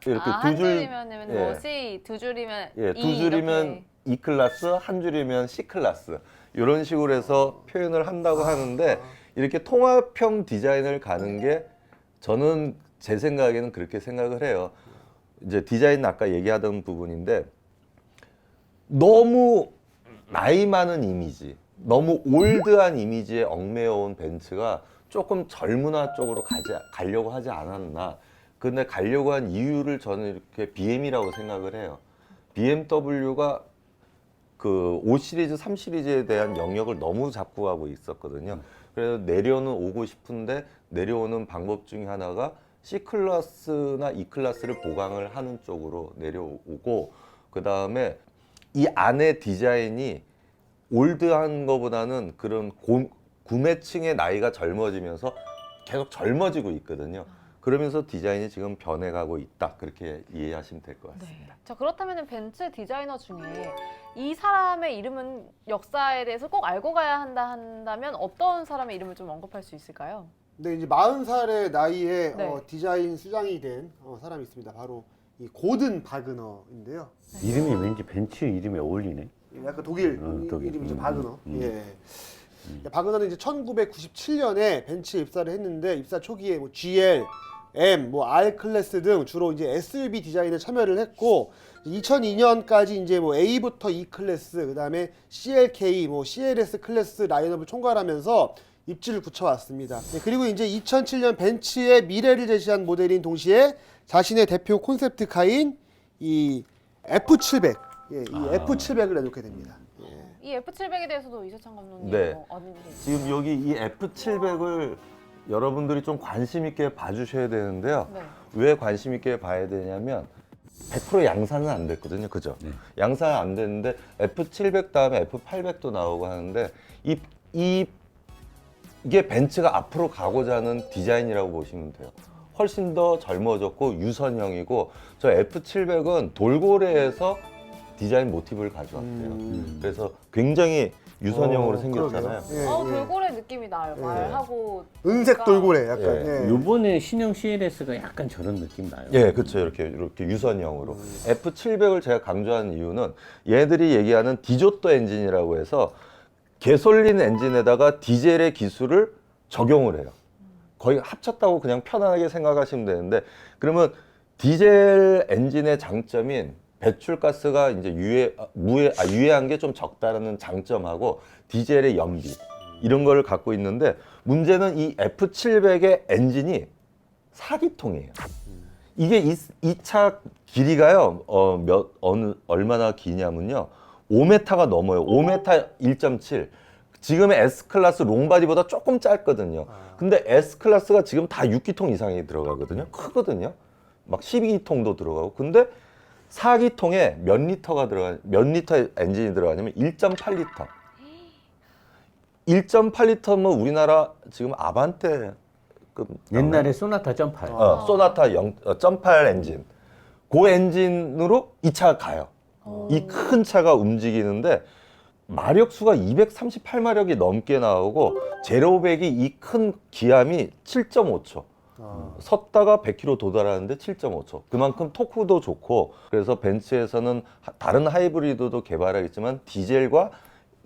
이렇게 한 두 줄, 줄이면 예. 뭐 C, 두 줄이면 예, E 두 줄이면 이렇게. E 클래스, 한 줄이면 C 클래스 이런 식으로 해서 표현을 한다고 하는데 이렇게 통합형 디자인을 가는 게 저는 제 생각에는 그렇게 생각을 해요. 이제 디자인 아까 얘기하던 부분인데 너무 나이 많은 이미지, 너무 올드한 이미지에 얽매여온 벤츠가 조금 젊은화 쪽으로 가려고 하지 않았나. 근데 가려고 한 이유를 저는 이렇게 BM이라고 생각을 해요. BMW가 그 5 시리즈, 3 시리즈에 대한 영역을 너무 잡고 가고 있었거든요. 그래서 내려는 오고 싶은데 내려오는 방법 중에 하나가 C 클래스나 E 클래스를 보강을 하는 쪽으로 내려오고 그 다음에 이 안에 디자인이 올드한 거보다는 그런 구매층의 나이가 젊어지면서 계속 젊어지고 있거든요. 그러면서 디자인이 지금 변해가고 있다. 그렇게 이해하시면 될 것 같습니다. 자, 그렇다면 벤츠 디자이너 중에 이 사람의 이름은 역사에 대해서 꼭 알고 가야 한다면 어떤 사람의 이름을 좀 언급할 수 있을까요? 근데 이제 40살의 나이에 네. 디자인 수장이 된 사람이 있습니다. 바로 이 고든 바그너인데요. 이름이 왠지 벤츠 이름에 어울리네. 약간 독일 독일. 이름이죠. 바그너. 예. 바그너는 이제 1997년에 벤츠에 입사를 했는데 입사 초기에 뭐 GL, M, 뭐 R 클래스 등 주로 이제 SUV 디자인에 참여를 했고 2002년까지 이제 뭐 A부터 E 클래스, 그다음에 CLK, 뭐 CLS 클래스 라인업을 총괄하면서 입지를 굳혀왔습니다. 네, 그리고 이제 2007년 벤츠의 미래를 제시한 모델인 동시에 자신의 대표 콘셉트카인 이 F700, 이 F700을 내놓게 됩니다. 이 F700에 대해서도 이세창 감독님 네. 어딘지 있어요? 지금 여기 이 F700을 여러분들이 좀 관심 있게 봐주셔야 되는데요. 네. 왜 관심 있게 봐야 되냐면 100% 양산은 안 됐거든요. 그죠? 양산은 안 됐는데 F700 다음에 F800도 나오고 하는데 이게 벤츠가 앞으로 가고자 하는 디자인이라고 보시면 돼요. 훨씬 더 젊어졌고 유선형이고 저 F700은 돌고래에서 디자인 모티브를 가져왔대요. 그래서 굉장히 유선형으로 생겼잖아요. 그러게요. 예, 예. 돌고래 느낌이 나요. 말하고 은색 돌고래 약간. 예. 예. 요번에 신형 CLS가 약간 저런 느낌 나요. 예, 그렇죠. 이렇게 유선형으로. F700을 제가 강조하는 이유는 얘들이 얘기하는 디조또 엔진이라고 해서 개솔린 엔진에다가 디젤의 기술을 적용을 해요. 거의 합쳤다고 그냥 편안하게 생각하시면 되는데 그러면 디젤 엔진의 장점인 배출가스가 이제 유해한 게 좀 적다라는 장점하고 디젤의 연비 이런 걸 갖고 있는데 문제는 이 F700의 엔진이 4기통이에요. 이게 이 차 길이가요. 얼마나 기냐면요. 5m가 넘어요. 5m 1.7. 지금의 S클래스 롱바디보다 조금 짧거든요. 근데 S클래스가 지금 다 6기통 이상이 들어가거든요. 크거든요. 막 12기통도 들어가고. 근데 4기통에 몇 리터 엔진이 들어가냐면 1.8리터. 1.8리터면 우리나라 지금 아반떼 옛날에 소나타 점팔. 소나타 0.8 엔진. 그 엔진으로 이 차가 가요. 이 큰 차가 움직이는데 마력수가 238마력이 넘게 나오고 제로백이 이 큰 기압이 7.5초. 섰다가 100km 도달하는데 7.5초. 그만큼 토크도 좋고 그래서 벤츠에서는 다른 하이브리드도 개발하겠지만 디젤과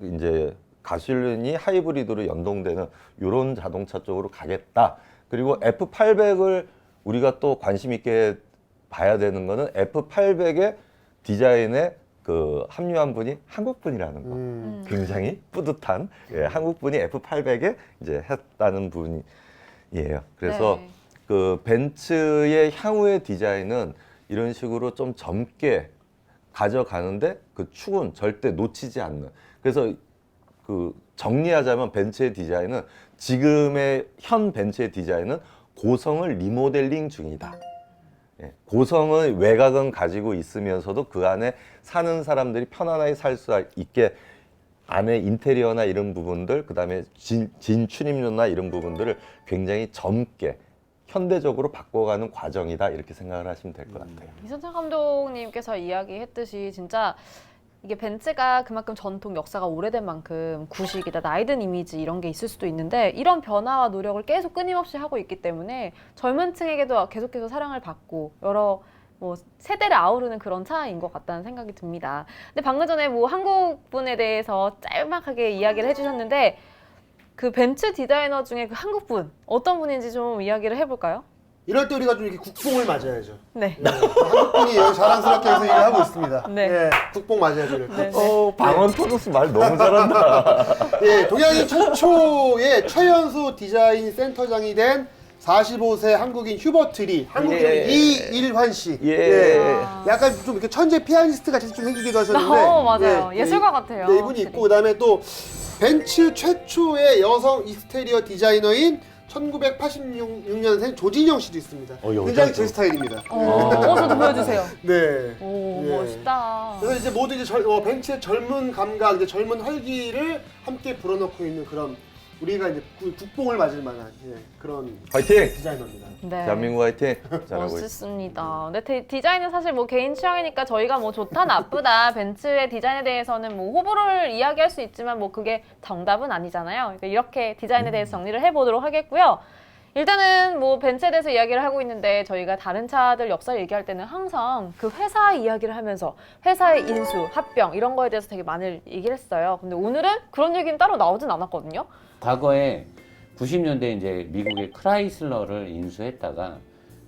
이제 가솔린이 하이브리드로 연동되는 이런 자동차 쪽으로 가겠다. 그리고 F800을 우리가 또 관심 있게 봐야 되는 거는 F800의 디자인에 그 합류한 분이 한국 분이라는 거. 굉장히 뿌듯한 한국 분이 F800에 이제 했다는 분이에요. 그래서 네. 그 벤츠의 향후의 디자인은 이런 식으로 좀 젊게 가져가는데 그 축은 절대 놓치지 않는. 그래서 그 정리하자면 벤츠의 디자인은 지금의 현 벤츠의 디자인은 고성을 리모델링 중이다. 예, 고성의 외곽은 가지고 있으면서도 그 안에 사는 사람들이 편안하게 살 수 있게 안에 인테리어나 이런 부분들, 그다음에 진 출입료나 이런 부분들을 굉장히 젊게 현대적으로 바꿔가는 과정이다 이렇게 생각을 하시면 될 것 같아요. 이선창 감독님께서 이야기했듯이 진짜 이게 벤츠가 그만큼 전통 역사가 오래된 만큼 구식이다 나이 든 이미지 이런 게 있을 수도 있는데 이런 변화와 노력을 계속 끊임없이 하고 있기 때문에 젊은 층에게도 계속해서 사랑을 받고 여러 뭐 세대를 아우르는 그런 차인 것 같다는 생각이 듭니다. 근데 방금 전에 뭐 한국 분에 대해서 짤막하게 이야기를 해주셨는데 그 벤츠 디자이너 중에 그 한국 분 어떤 분인지 좀 이야기를 해볼까요? 이럴 때 우리가 좀 이렇게 국뽕을 맞아야죠. 네. 한국분이 여기 자랑스럽게 해서 얘기를 하고 있습니다. 네. 예, 국뽕 맞아야죠. 이렇게. 네. 방언 토도스 말 너무 잘한다. 예, 동양인 최초의 최연소 디자인 센터장이 된 45세 한국인 휴버트 리, 한국 이름 예. 이일환 씨. 예. 약간 좀 이렇게 천재 피아니스트 같이 좀 생기기도 하셨는데. 맞아요. 예술가 같아요. 네, 이분이 확실히. 있고 그다음에 또 벤츠 최초의 여성 익스테리어 디자이너인 1986년생 조진영 씨도 있습니다. 굉장히 제 스타일입니다. 저도 보여주세요. 네. 오, 예. 멋있다. 그래서 이제 모두 이제 벤츠의 젊은 감각, 이제 젊은 활기를 함께 불어넣고 있는 그런 우리가 이제 국뽕을 맞을 만한 그런 화이팅! 디자이너입니다. 네. 대한민국 화이팅! 잘하고 있습니다. 멋있습니다. 근데 디자인은 사실 뭐 개인 취향이니까 저희가 뭐 좋다 나쁘다 벤츠의 디자인에 대해서는 뭐 호불호를 이야기할 수 있지만 뭐 그게 정답은 아니잖아요. 그러니까 이렇게 디자인에 대해서 정리를 해보도록 하겠고요. 일단은 뭐 벤츠에 대해서 이야기를 하고 있는데 저희가 다른 차들 역사를 얘기할 때는 항상 그 회사 이야기를 하면서 회사의 인수, 합병 이런 거에 대해서 되게 많이 얘기를 했어요. 근데 오늘은 그런 얘기는 따로 나오진 않았거든요. 과거에 90년대 이제 미국의 크라이슬러를 인수했다가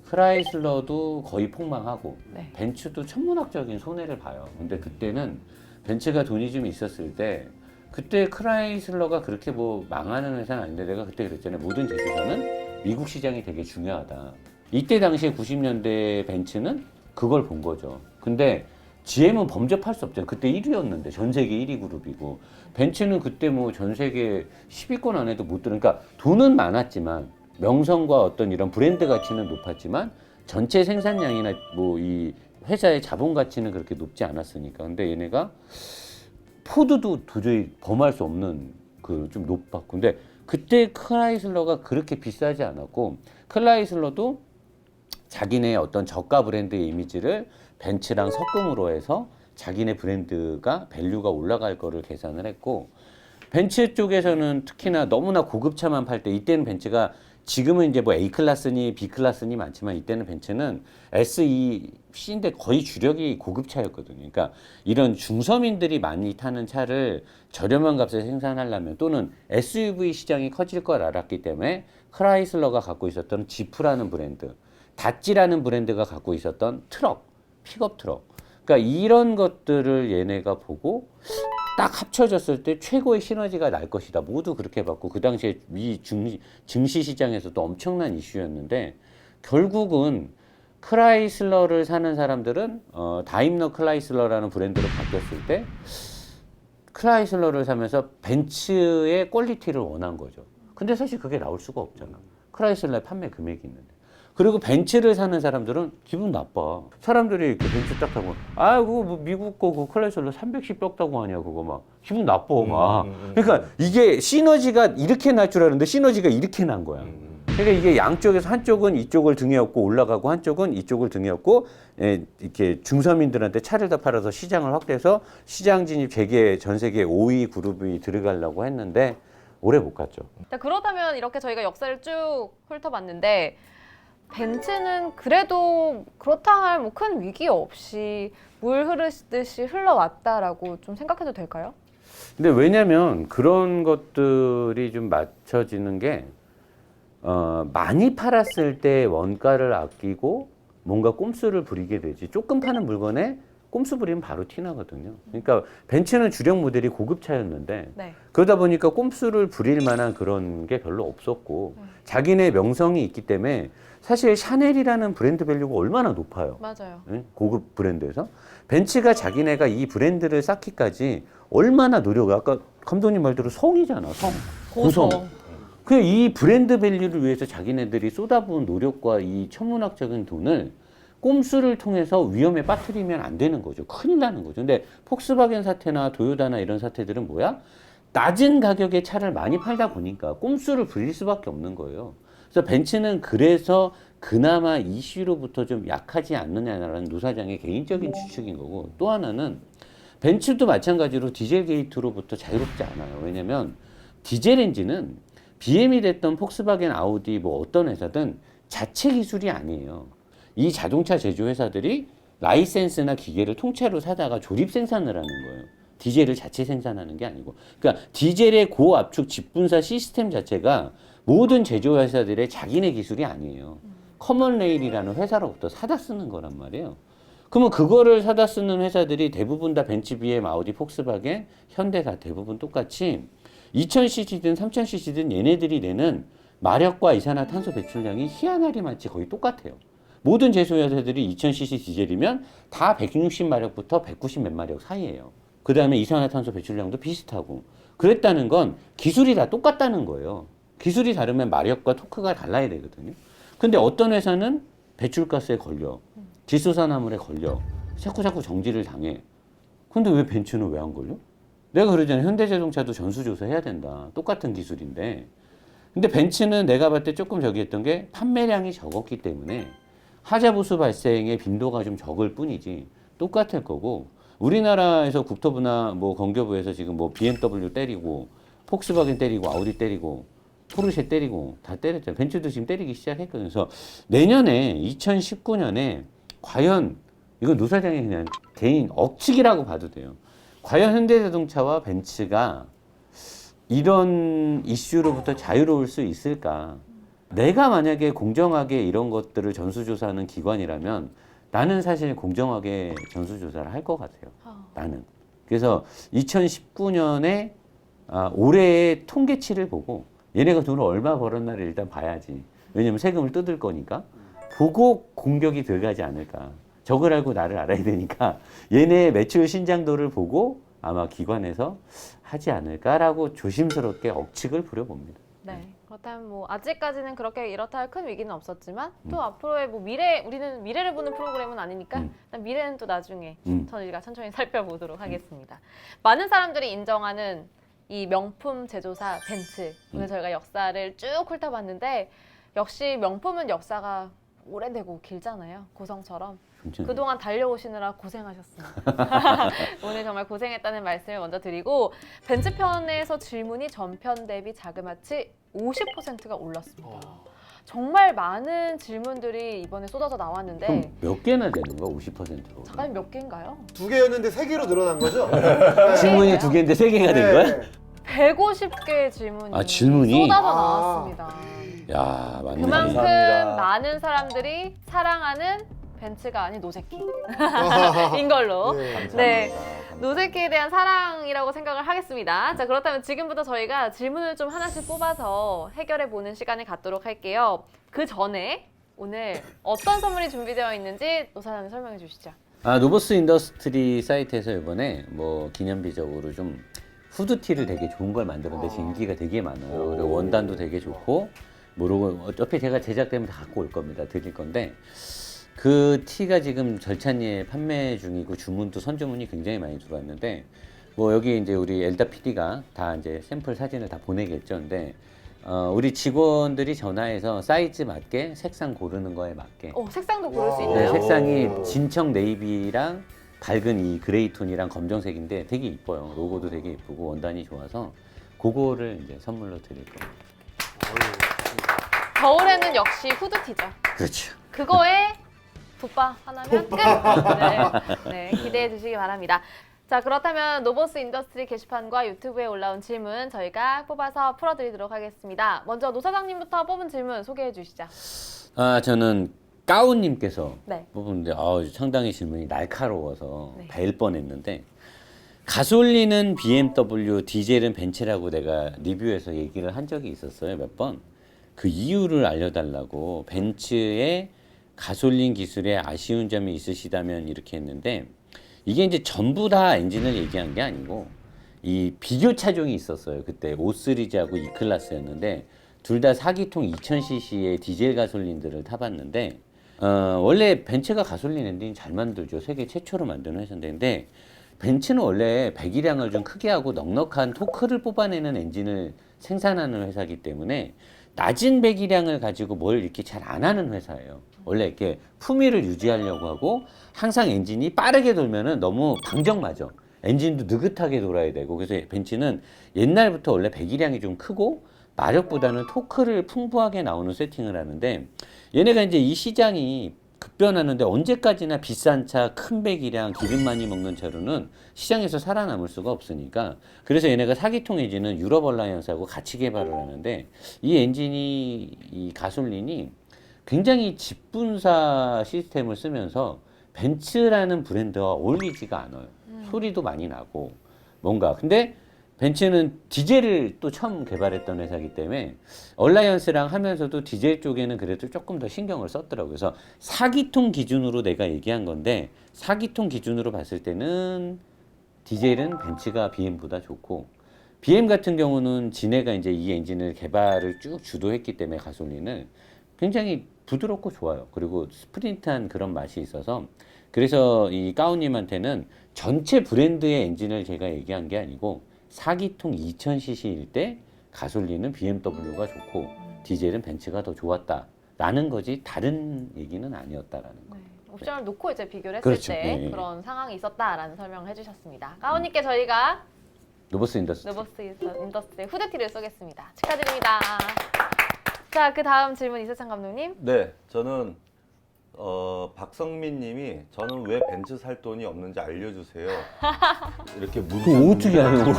크라이슬러도 거의 폭망하고 네. 벤츠도 천문학적인 손해를 봐요. 근데 그때는 벤츠가 돈이 좀 있었을 때 그때 크라이슬러가 그렇게 뭐 망하는 회사는 아닌데 내가 그때 그랬잖아요. 모든 제조사는 미국 시장이 되게 중요하다. 이때 당시에 90년대 벤츠는 그걸 본 거죠. 근데 GM은 범접할 수 없잖아요. 그때 1위였는데 전 세계 1위 그룹이고 벤츠는 그때 뭐 전 세계 10위권 안에도 못 들어. 그러니까 돈은 많았지만 명성과 어떤 이런 브랜드 가치는 높았지만 전체 생산량이나 뭐 이 회사의 자본 가치는 그렇게 높지 않았으니까. 근데 얘네가 포드도 도저히 범할 수 없는 그 좀 높았고. 근데 그때 크라이슬러가 그렇게 비싸지 않았고 크라이슬러도 자기네 어떤 저가 브랜드의 이미지를 벤츠랑 섞음으로 해서 자기네 브랜드가 밸류가 올라갈 거를 계산을 했고 벤츠 쪽에서는 특히나 너무나 고급차만 팔 때 이때는 벤츠가 지금은 이제 뭐 A클래스니 B클래스니 많지만 이때는 벤츠는 SE, C인데 거의 주력이 고급차였거든요. 그러니까 이런 중서민들이 많이 타는 차를 저렴한 값에 생산하려면 또는 SUV 시장이 커질 걸 알았기 때문에 크라이슬러가 갖고 있었던 지프라는 브랜드, 다찌라는 브랜드가 갖고 있었던 트럭, 픽업 트럭. 그러니까 이런 것들을 얘네가 보고 딱 합쳐졌을 때 최고의 시너지가 날 것이다. 모두 그렇게 봤고 그 당시에 미 증시 시장에서도 엄청난 이슈였는데 결국은 크라이슬러를 사는 사람들은 다임러 크라이슬러라는 브랜드로 바뀌었을 때 크라이슬러를 사면서 벤츠의 퀄리티를 원한 거죠. 근데 사실 그게 나올 수가 없잖아. 크라이슬러의 판매 금액이 있는데. 그리고 벤츠를 사는 사람들은 기분 나빠. 사람들이 이렇게 벤츠 딱 타고, 아, 그거 뭐 미국 거 그 클래스로 300씩 떴다고 하냐, 그거 막. 기분 나빠, 막. 그러니까 이게 시너지가 이렇게 날 줄 알았는데 시너지가 이렇게 난 거야. 그러니까 이게 양쪽에서 한쪽은 이쪽을 등에 업고 올라가고 한쪽은 이쪽을 등에 업고 이렇게 중서민들한테 차를 다 팔아서 시장을 확대해서 시장 진입 전 세계 5위 그룹이 들어가려고 했는데 오래 못 갔죠. 자, 그러다면 이렇게 저희가 역사를 쭉 훑어봤는데 벤츠는 그래도 그렇다 할 뭐 큰 위기 없이 물 흐르듯이 흘러왔다라고 좀 생각해도 될까요? 근데 왜냐면 그런 것들이 좀 맞춰지는 게 많이 팔았을 때 원가를 아끼고 뭔가 꼼수를 부리게 되지. 조금 파는 물건에 꼼수 부리면 바로 티나거든요. 그러니까 벤츠는 주력 모델이 고급차였는데 네. 그러다 보니까 꼼수를 부릴 만한 그런 게 별로 없었고 자기네 명성이 있기 때문에 사실 샤넬이라는 브랜드 밸류가 얼마나 높아요. 맞아요. 응? 고급 브랜드에서 벤츠가 자기네가 이 브랜드를 쌓기까지 얼마나 아까 감독님 말대로 성이잖아. 구성. 그냥 이 브랜드 밸류를 위해서 자기네들이 쏟아부은 노력과 이 천문학적인 돈을 꼼수를 통해서 위험에 빠뜨리면 안 되는 거죠. 큰일 나는 거죠. 근데 폭스바겐 사태나 도요타나 이런 사태들은 뭐야? 낮은 가격에 차를 많이 팔다 보니까 꼼수를 부릴 수밖에 없는 거예요. 그래서 벤츠는 그래서 그나마 이슈로부터 좀 약하지 않느냐라는 노 사장의 개인적인 추측인 거고, 또 하나는 벤츠도 마찬가지로 디젤 게이트로부터 자유롭지 않아요. 왜냐면 디젤 엔진은 BM이 됐던 폭스바겐, 아우디 뭐 어떤 회사든 자체 기술이 아니에요. 이 자동차 제조 회사들이 라이센스나 기계를 통째로 사다가 조립 생산을 하는 거예요. 디젤을 자체 생산하는 게 아니고. 그러니까 디젤의 고압축 직분사 시스템 자체가 모든 제조 회사들의 자기네 기술이 아니에요. 커먼레일이라는 회사로부터 사다 쓰는 거란 말이에요. 그러면 그거를 사다 쓰는 회사들이 대부분 다 벤츠, BM, 아우디, 폭스바겐, 현대 다 대부분 똑같이 2000cc든 3000cc든 얘네들이 내는 마력과 이산화탄소 배출량이 희한하리만치 거의 똑같아요. 모든 제조 회사들이 2000cc 디젤이면 다 160마력부터 190 몇 마력 사이예요. 그 다음에 이산화탄소 배출량도 비슷하고. 그랬다는 건 기술이 다 똑같다는 거예요. 기술이 다르면 마력과 토크가 달라야 되거든요. 근데 어떤 회사는 배출가스에 걸려, 질소산화물에 걸려, 자꾸 정지를 당해. 근데 왜 벤츠는 왜 안 걸려? 내가 그러잖아요. 현대자동차도 전수조사 해야 된다. 똑같은 기술인데. 근데 벤츠는 내가 봤을 때 조금 저기 했던 게 판매량이 적었기 때문에 하자보수 발생의 빈도가 좀 적을 뿐이지 똑같을 거고, 우리나라에서 국토부나 뭐 건교부에서 지금 뭐 BMW 때리고 폭스바겐 때리고 아우디 때리고 포르쉐 때리고 다 때렸잖아요. 벤츠도 지금 때리기 시작했거든요. 그래서 내년에 2019년에 과연 이건 노 사장의 그냥 개인 억측이라고 봐도 돼요. 과연 현대자동차와 벤츠가 이런 이슈로부터 자유로울 수 있을까? 내가 만약에 공정하게 이런 것들을 전수조사하는 기관이라면 나는 사실 공정하게 전수조사를 할 것 같아요. 나는. 그래서 2019년에 올해의 통계치를 보고 얘네가 돈을 얼마 벌었나를 일단 봐야지. 왜냐면 세금을 뜯을 거니까. 보고 공격이 들어가지 않을까. 적을 알고 나를 알아야 되니까 얘네의 매출 신장도를 보고 아마 기관에서 하지 않을까라고 조심스럽게 억측을 부려봅니다. 네. 그렇다면 뭐 아직까지는 그렇게 이렇다 할 큰 위기는 없었지만 또 앞으로의 뭐 우리는 미래를 보는 프로그램은 아니니까 일단 미래는 또 나중에 저희가 천천히 살펴보도록 하겠습니다. 많은 사람들이 인정하는 이 명품 제조사 벤츠. 오늘 저희가 역사를 쭉 훑어봤는데 역시 명품은 역사가 오래되고 길잖아요. 고성처럼. 그동안 달려오시느라 고생하셨습니다. 오늘 정말 고생했다는 말씀을 먼저 드리고, 벤츠 편에서 질문이 전편 대비 자그마치 50%가 올랐습니다. 정말 많은 질문들이 이번에 쏟아져 나왔는데 그럼 몇 개나 되는 거야? 50%로? 잠깐 몇 개인가요? 2개였는데 3개로 늘어난 거죠? 질문이 2개인데 3개가 된 거야? 150개의 질문이, 질문이? 쏟아져 나왔습니다. 야, 맞네. 그만큼 감사합니다. 많은 사람들이 사랑하는 벤츠가 아닌 노제키인 걸로. 네. 노제키에 대한 사랑이라고 생각을 하겠습니다. 자, 그렇다면 지금부터 저희가 질문을 좀 하나씩 뽑아서 해결해보는 시간을 갖도록 할게요. 그 전에 오늘 어떤 선물이 준비되어 있는지 노 사장님 설명해 주시죠. 노보스 인더스트리 사이트에서 이번에 뭐 기념비적으로 좀 후드티를 되게 좋은 걸 만들었는데 인기가 되게 많아요. 그리고 원단도 되게 좋고, 모르고 어차피 제가 제작되면 다 갖고 올 겁니다. 드릴 건데, 그 티가 지금 절찬리에 판매 중이고 주문도 선주문이 굉장히 많이 들어왔는데, 뭐 여기 이제 우리 엘다 PD가 다 이제 샘플 사진을 다 보내겠죠. 근데 우리 직원들이 전화해서 사이즈 맞게 색상 고르는 거에 맞게. 색상도 고를 수 네, 있나요? 색상이 진청 네이비랑 밝은 이 그레이 톤이랑 검정색인데 되게 이뻐요. 로고도 되게 이쁘고 원단이 좋아서 그거를 이제 선물로 드릴 거예요. 겨울에는 역시 후드티죠. 그렇죠. 그거에 붓바 하나면 끝! 네, 기대해 주시기 바랍니다. 자, 그렇다면 노보스 인더스트리 게시판과 유튜브에 올라온 질문 저희가 뽑아서 풀어드리도록 하겠습니다. 먼저 노 사장님부터 뽑은 질문 소개해 주시죠. 저는 까우님께서 네. 뽑은데 상당히 질문이 날카로워서 네. 벨 뻔했는데 가솔린은 BMW, 디젤은 벤츠라고 내가 리뷰에서 얘기를 한 적이 있었어요, 몇 번. 그 이유를 알려달라고 벤츠의 가솔린 기술에 아쉬운 점이 있으시다면 이렇게 했는데 이게 이제 전부 다 엔진을 얘기한 게 아니고 이 비교 차종이 있었어요. 그때 5 시리즈하고 E 클래스였는데 둘 다 4기통 2000cc의 디젤 가솔린들을 타봤는데 원래 벤츠가 가솔린 엔진 잘 만들죠. 세계 최초로 만드는 회사인데 벤츠는 원래 배기량을 좀 크게 하고 넉넉한 토크를 뽑아내는 엔진을 생산하는 회사이기 때문에 낮은 배기량을 가지고 뭘 이렇게 잘 안 하는 회사예요. 원래 이렇게 품위를 유지하려고 하고 항상 엔진이 빠르게 돌면은 너무 방정맞아. 엔진도 느긋하게 돌아야 되고 그래서 벤츠는 옛날부터 원래 배기량이 좀 크고 마력보다는 토크를 풍부하게 나오는 세팅을 하는데 얘네가 이제 이 시장이 급변하는데 언제까지나 비싼 차, 큰 배기량, 기름 많이 먹는 차로는 시장에서 살아남을 수가 없으니까 그래서 얘네가 4기통 엔진은 유럽 얼라이언스하고 같이 개발을 하는데 이 엔진이 이 가솔린이 굉장히 직분사 시스템을 쓰면서 벤츠라는 브랜드와 어울리지가 않아요. 소리도 많이 나고 뭔가 근데 벤츠는 디젤을 또 처음 개발했던 회사이기 때문에 얼라이언스랑 하면서도 디젤 쪽에는 그래도 조금 더 신경을 썼더라고요. 그래서 4기통 기준으로 내가 얘기한 건데 4기통 기준으로 봤을 때는 디젤은 벤츠가 BM보다 좋고 BM 같은 경우는 지네가 이제 이 엔진을 개발을 쭉 주도했기 때문에 가솔린을 굉장히 부드럽고 좋아요. 그리고 스프린트한 그런 맛이 있어서 그래서 이 까우님한테는 전체 브랜드의 엔진을 제가 얘기한 게 아니고 4기통 2000cc일 때 가솔린은 BMW가 좋고 디젤은 벤츠가 더 좋았다라는 거지 다른 얘기는 아니었다라는 거. 네. 옵션을 놓고 이제 비교를 했을 그렇죠. 때 네. 그런 상황이 있었다라는 설명을 해주셨습니다. 까우님께 저희가 노보스 인더스트리. 노보스 인더스트리 후드티를 쏘겠습니다. 축하드립니다. 자, 그 다음 질문 이세창 감독님. 네, 저는 박성민 님이 저는 왜 벤츠 살 돈이 없는지 알려주세요. 이렇게 문자. 어떻게 하려고?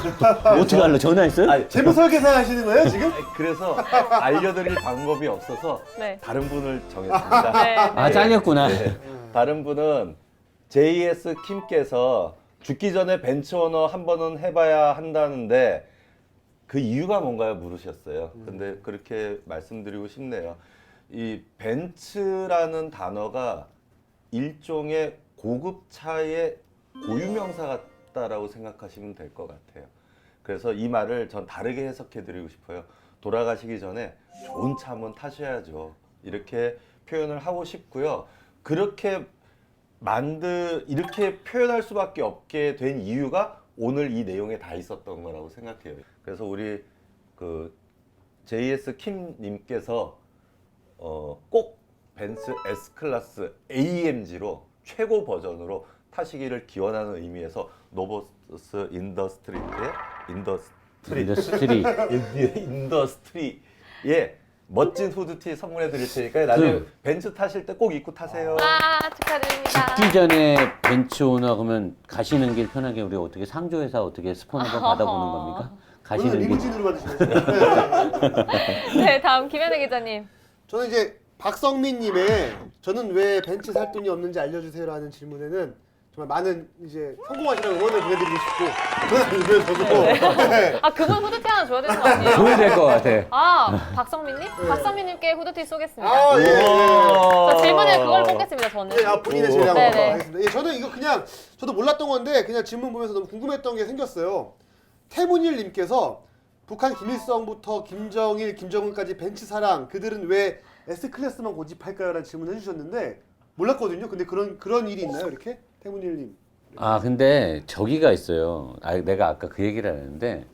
어떻게 하려고? 전화했어요? 아니, 재무설 계산하시는 거예요 지금? 그래서 알려드릴 방법이 없어서 네. 다른 분을 정했습니다. 네. 아 잘렸구나. 네. 다른 분은 JS 킴께서 죽기 전에 벤츠 오너 한 번은 해봐야 한다는데 그 이유가 뭔가요? 물으셨어요. 근데 그렇게 말씀드리고 싶네요. 이 벤츠라는 단어가 일종의 고급차의 고유명사 같다라고 생각하시면 될 것 같아요. 그래서 이 말을 전 다르게 해석해 드리고 싶어요. 돌아가시기 전에 좋은 차 한번 타셔야죠. 이렇게 표현을 하고 싶고요. 이렇게 표현할 수밖에 없게 된 이유가 오늘 이 내용에 다 있었던 거라고 생각해요. 그래서 우리 그 JS 킴 님께서 꼭 벤츠 S클래스 AMG로 최고 버전으로 타시기를 기원하는 의미에서 노보스 인더스트리의 멋진 후드티 선물해 드릴 테니까 나중에 벤츠 타실 때 꼭 입고 타세요. 아, 축하드립니다. 죽기 전에 벤츠 오너 그러면 가시는 길 편하게 우리 어떻게 상조회사 어떻게 스폰 한번 받아보는 겁니까? 오늘 가시는 길. 리무진으로 받으시겠어요? 네, 다음 김현애 기자님. 저는 이제 박성민님의 저는 왜 벤츠 살 돈이 없는지 알려주세요라는 질문에는 정말 많은 이제 성공하시라고 응원을 보내드리고 싶고 저는 네. 아, 그분 후드티 하나 줘야 되는 거 아니에요? 줘야 될 것 같아. 아, 박성민님? 박성민님께 후드티 쏘겠습니다. 아, 예. 저 질문에 그걸 뽑겠습니다, 저는. 예, 본인의 질문 네네. 한번 하겠습니다. 예, 저는 이거 그냥 저도 몰랐던 건데 그냥 질문 보면서 너무 궁금했던 게 생겼어요. 태문일님께서 북한 김일성부터 김정일, 김정은까지 벤츠 사랑 그들은 왜 S 클래스만 고집할까요?라는 질문을 해주셨는데 몰랐거든요. 근데 그런 일이 있나요, 이렇게 태문일님? 아 근데 저기가 있어요. 내가 아까 그 얘기를 했는데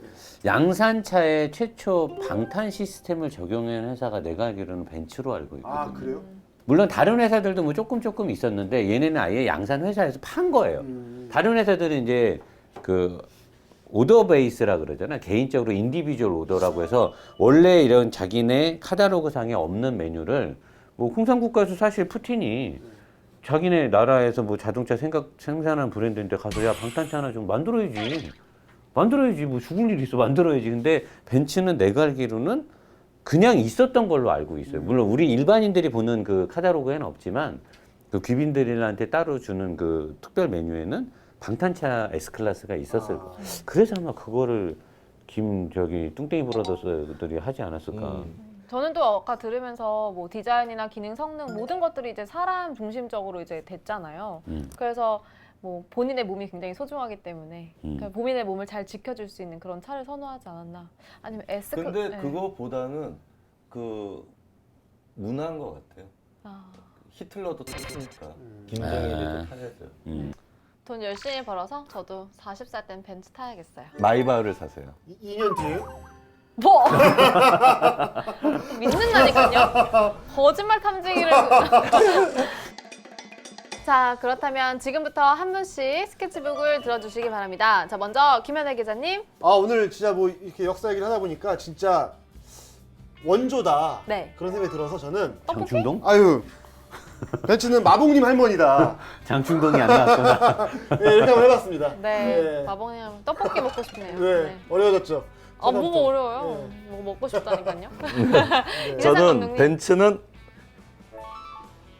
양산차에 최초 방탄 시스템을 적용한 회사가 내가 알기로는 벤츠로 알고 있거든요. 아 그래요? 물론 다른 회사들도 뭐 조금 있었는데 얘네는 아예 양산 회사에서 판 거예요. 다른 회사들은 이제 그 오더 베이스라 그러잖아. 개인적으로 인디비주얼 오더라고 해서 원래 이런 자기네 카탈로그 상에 없는 메뉴를 뭐 홍상국가에서 사실 푸틴이 자기네 나라에서 뭐 자동차 생산하는 브랜드인데 가서 야 방탄차 하나 좀 만들어야지 뭐 죽을 일 있어 만들어야지. 근데 벤츠는 내가 알기로는 그냥 있었던 걸로 알고 있어요. 물론 우리 일반인들이 보는 그 카탈로그에는 없지만 그 귀빈들한테 따로 주는 그 특별 메뉴에는 방탄차 S클래스가 있었을 거예요. 그래서 아마 그거를 뚱땡이 브라더스들이 하지 않았을까. 저는 또 아까 들으면서 뭐 디자인이나 기능, 성능 모든 것들이 이제 사람 중심적으로 이제 됐잖아요. 그래서 뭐 본인의 몸이 굉장히 소중하기 때문에 그러니까 본인의 몸을 잘 지켜줄 수 있는 그런 차를 선호하지 않았나. 아니면 근데 네. 그거보다는 그 문화인 것 같아요. 아, 히틀러도 탔으니까 김정일이도 타야죠. 돈 열심히 벌어서 저도 40살 땐 벤츠 타야겠어요. 마이바흐를 사세요. 2년 뒤에? 뭐? 믿는다니까요? 거짓말 탐지기를. 자, 그렇다면 지금부터 한 분씩 스케치북을 들어주시기 바랍니다. 자, 먼저 김현애 기자님. 아 오늘 진짜 뭐 이렇게 역사 얘기를 하다 보니까 진짜 원조다. 네. 그런 생각이 들어서 저는 장충동? 아유 벤츠는 마봉님 할머니다. 장충동이 안 나왔구나. 네, 이렇게 한번 해봤습니다. 네. 마봉님 떡볶이 먹고 싶네요. 네, 어려워졌죠. 아, 뭐가 처음부터. 어려워요? 뭐 먹고 싶다니까요. 네. 저는 감독님. 벤츠는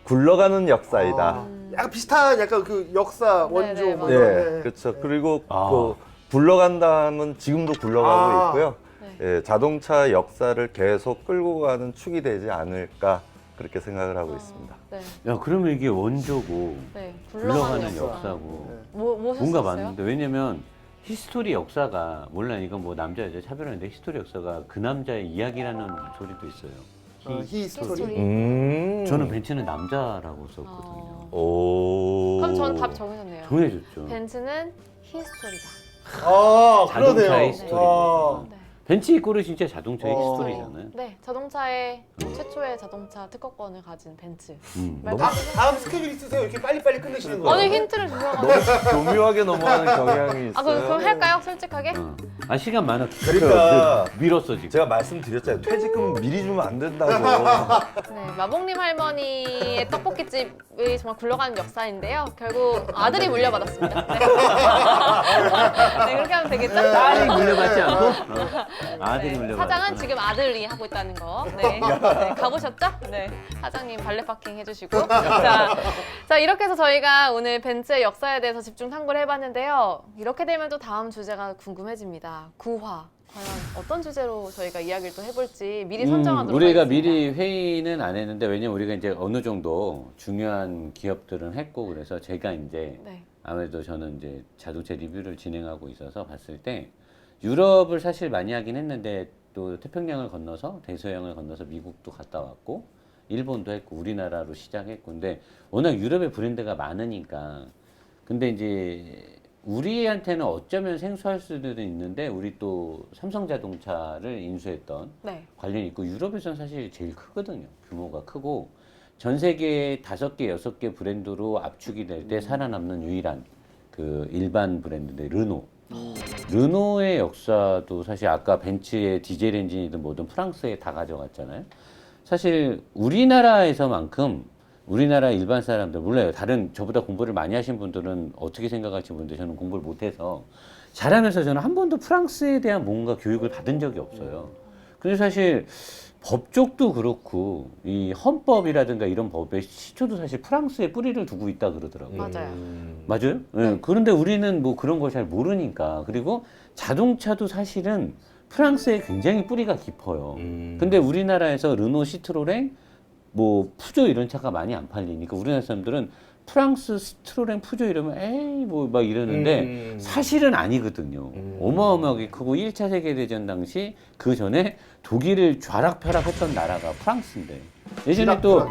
굴러가는 역사이다. 약간 비슷한 약간 그 역사 원조 네네, 뭐 맞아요. 예, 이런, 네. 그렇죠. 그리고 아. 그 굴러간다면 지금도 굴러가고 아. 있고요. 네. 예, 자동차 역사를 계속 끌고 가는 축이 되지 않을까 그렇게 생각을 하고 있습니다. 네. 야 그러면 이게 원조고 네. 굴러가는 역사. 역사고 네. 뭐 뭔가 하셨어요? 맞는데 왜냐면 히스토리 역사가 물론 이건 뭐 남자 여자 차별하는데 히스토리 역사가 그 남자의 이야기라는 소리도 있어요. 히스토리. 히스토리. 저는 벤츠는 남자라고 썼거든요. 오. 그럼 전 답 정해졌네요. 정해줬죠. 벤츠는 히스토리다. 아 그러네요. 자동차의 히스토리. 아. 네. 벤츠 이꼴은 진짜 자동차의 어. 히스토리잖아요. 네, 자동차의 최초의 자동차 특허권을 가진 벤츠. 너무 다음 스케줄 있으세요? 이렇게 빨리빨리 끝내시는 거예요? 아니 힌트를 주셔가지고. 너무 교묘하게 넘어가는 경향이 있어요. 아 그럼 할까요? 솔직하게? 아 시간 많아. 그러니까 밀었어 지금. 제가 말씀드렸잖아요. 퇴직금 미리 주면 안 된다고. 네, 마봉님 할머니의 떡볶이집이 정말 굴러가는 역사인데요. 결국 아들이 물려받았습니다. 네, 네 그렇게 하면 되겠죠? 딸이 물려받지 않고 아들이 네, 물려받았구나. 사장은 지금 아들이 하고 있다는 거. 네. 네, 가보셨죠? 네. 사장님 발레 파킹 해주시고. 자, 이렇게 해서 저희가 오늘 벤츠의 역사에 대해서 집중 탐구를 해봤는데요. 이렇게 되면 또 다음 주제가 궁금해집니다. 구화. 과연 어떤 주제로 저희가 이야기를 또 해볼지 미리 선정하도록 우리가 하겠습니다. 미리 회의는 안 했는데 왜냐면 우리가 이제 어느 정도 중요한 기업들은 했고 그래서 제가 이제 네. 아무래도 저는 이제 자동차 리뷰를 진행하고 있어서 봤을 때 유럽을 사실 많이 하긴 했는데 또 태평양을 건너서 대서양을 건너서 미국도 갔다 왔고 일본도 했고 우리나라로 시작했고 근데 워낙 유럽의 브랜드가 많으니까 근데 이제 우리한테는 어쩌면 생소할 수도 있는데 우리 또 삼성자동차를 인수했던 네. 관련이 있고 유럽에서는 사실 제일 크거든요. 규모가 크고 전 세계 5개, 6개 브랜드로 압축이 될 때 살아남는 유일한 그 일반 브랜드인데 르노. 르노의 역사도 사실 아까 벤츠의 디젤 엔진이든 뭐든 프랑스에 다 가져갔잖아요. 사실 우리나라에서만큼 우리나라 일반 사람들 몰라요. 다른 저보다 공부를 많이 하신 분들은 어떻게 생각할지 모르는데 저는 공부를 못해서 잘하면서 저는 한 번도 프랑스에 대한 뭔가 교육을 받은 적이 없어요. 근데 사실 법 쪽도 그렇고 이 헌법이라든가 이런 법의 시초도 사실 프랑스에 뿌리를 두고 있다 그러더라고요. 맞아요. 맞아요? 네. 그런데 우리는 뭐 그런 걸 잘 모르니까. 그리고 자동차도 사실은 프랑스에 굉장히 뿌리가 깊어요. 근데 우리나라에서 르노, 시트로랭, 뭐 푸조 이런 차가 많이 안 팔리니까 우리나라 사람들은 프랑스 시트로랭, 푸조 이러면 에이 뭐 막 이러는데 사실은 아니거든요. 어마어마하게 크고 1차 세계대전 당시 그 전에 독일을 좌락펴락했던 나라가 프랑스인데 예전에 또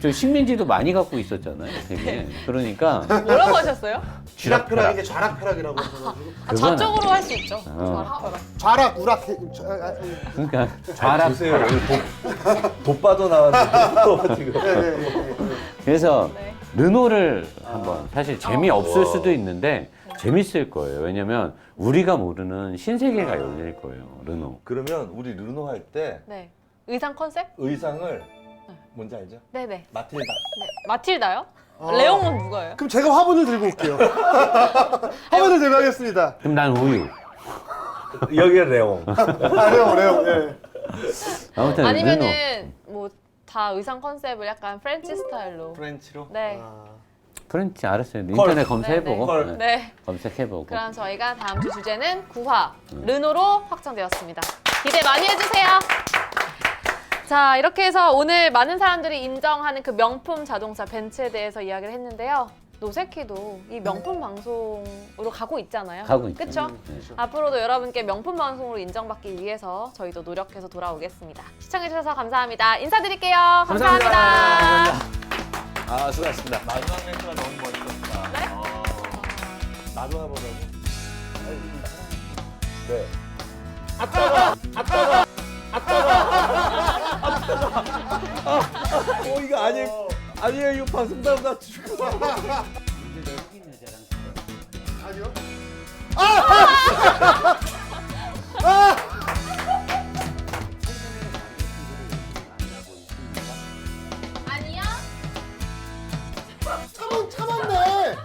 저 식민지도 많이 갖고 있었잖아요. 되게. 그러니까 뭐라고 하셨어요? 쥐락펴락인데 좌락펴락이라고 하셔가지고 아, 좌쪽으로 할 수 있죠. 좌락 우락 그러니까 좌락 보세요. 돋바도 나왔는데 지금. 그래서 네. 르노를 한번 사실 재미없을 수도 있는데 재밌을 거예요. 왜냐면 우리가 모르는 신세계가 열릴 거예요. 르노. 그러면 우리 르노 할 때 네. 의상 컨셉? 의상을 뭔지 알죠? 네네. 마틸다. 네. 마틸다요? 레옹은 누가요? 그럼 제가 화분을 들고 올게요. 화분을 들고 하겠습니다. 그럼 난 우유. 여기에 레옹. 레옹. 예. 아무튼 르노. 아니면은 뭐 다 의상 컨셉을 약간 프렌치 스타일로. 프렌치로. 네. 프렌치 알았어요. 인터넷 검색해보고. 네. 네. 네. 검색해보고. 그럼 저희가 다음 주 주제는 구화 르노로 확정되었습니다. 기대 많이 해주세요. 자, 이렇게 해서 오늘 많은 사람들이 인정하는 그 명품 자동차 벤츠에 대해서 이야기를 했는데요. 노세키도 이 명품 방송으로 가고 있잖아요. 가고 있죠. 그렇죠? 네. 앞으로도 여러분께 명품 방송으로 인정받기 위해서 저희도 노력해서 돌아오겠습니다. 시청해주셔서 감사합니다. 인사드릴게요. 감사합니다. 아, 수고하셨습니다. 마지막 멘트가 너무 멋있었다. 네? 나도 해보자고. 네. 이거 아니에요. 이거 방송나보다 죽어. 아니요. 아니요. 참았네.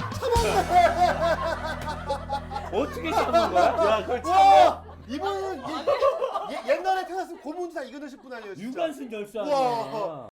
어떻게 참는 거야? 야, 그걸 와, 이분은 옛날에 태어났으면 고문사 이겨내실 분 아니에요? 진짜. 유관순 결사. 와.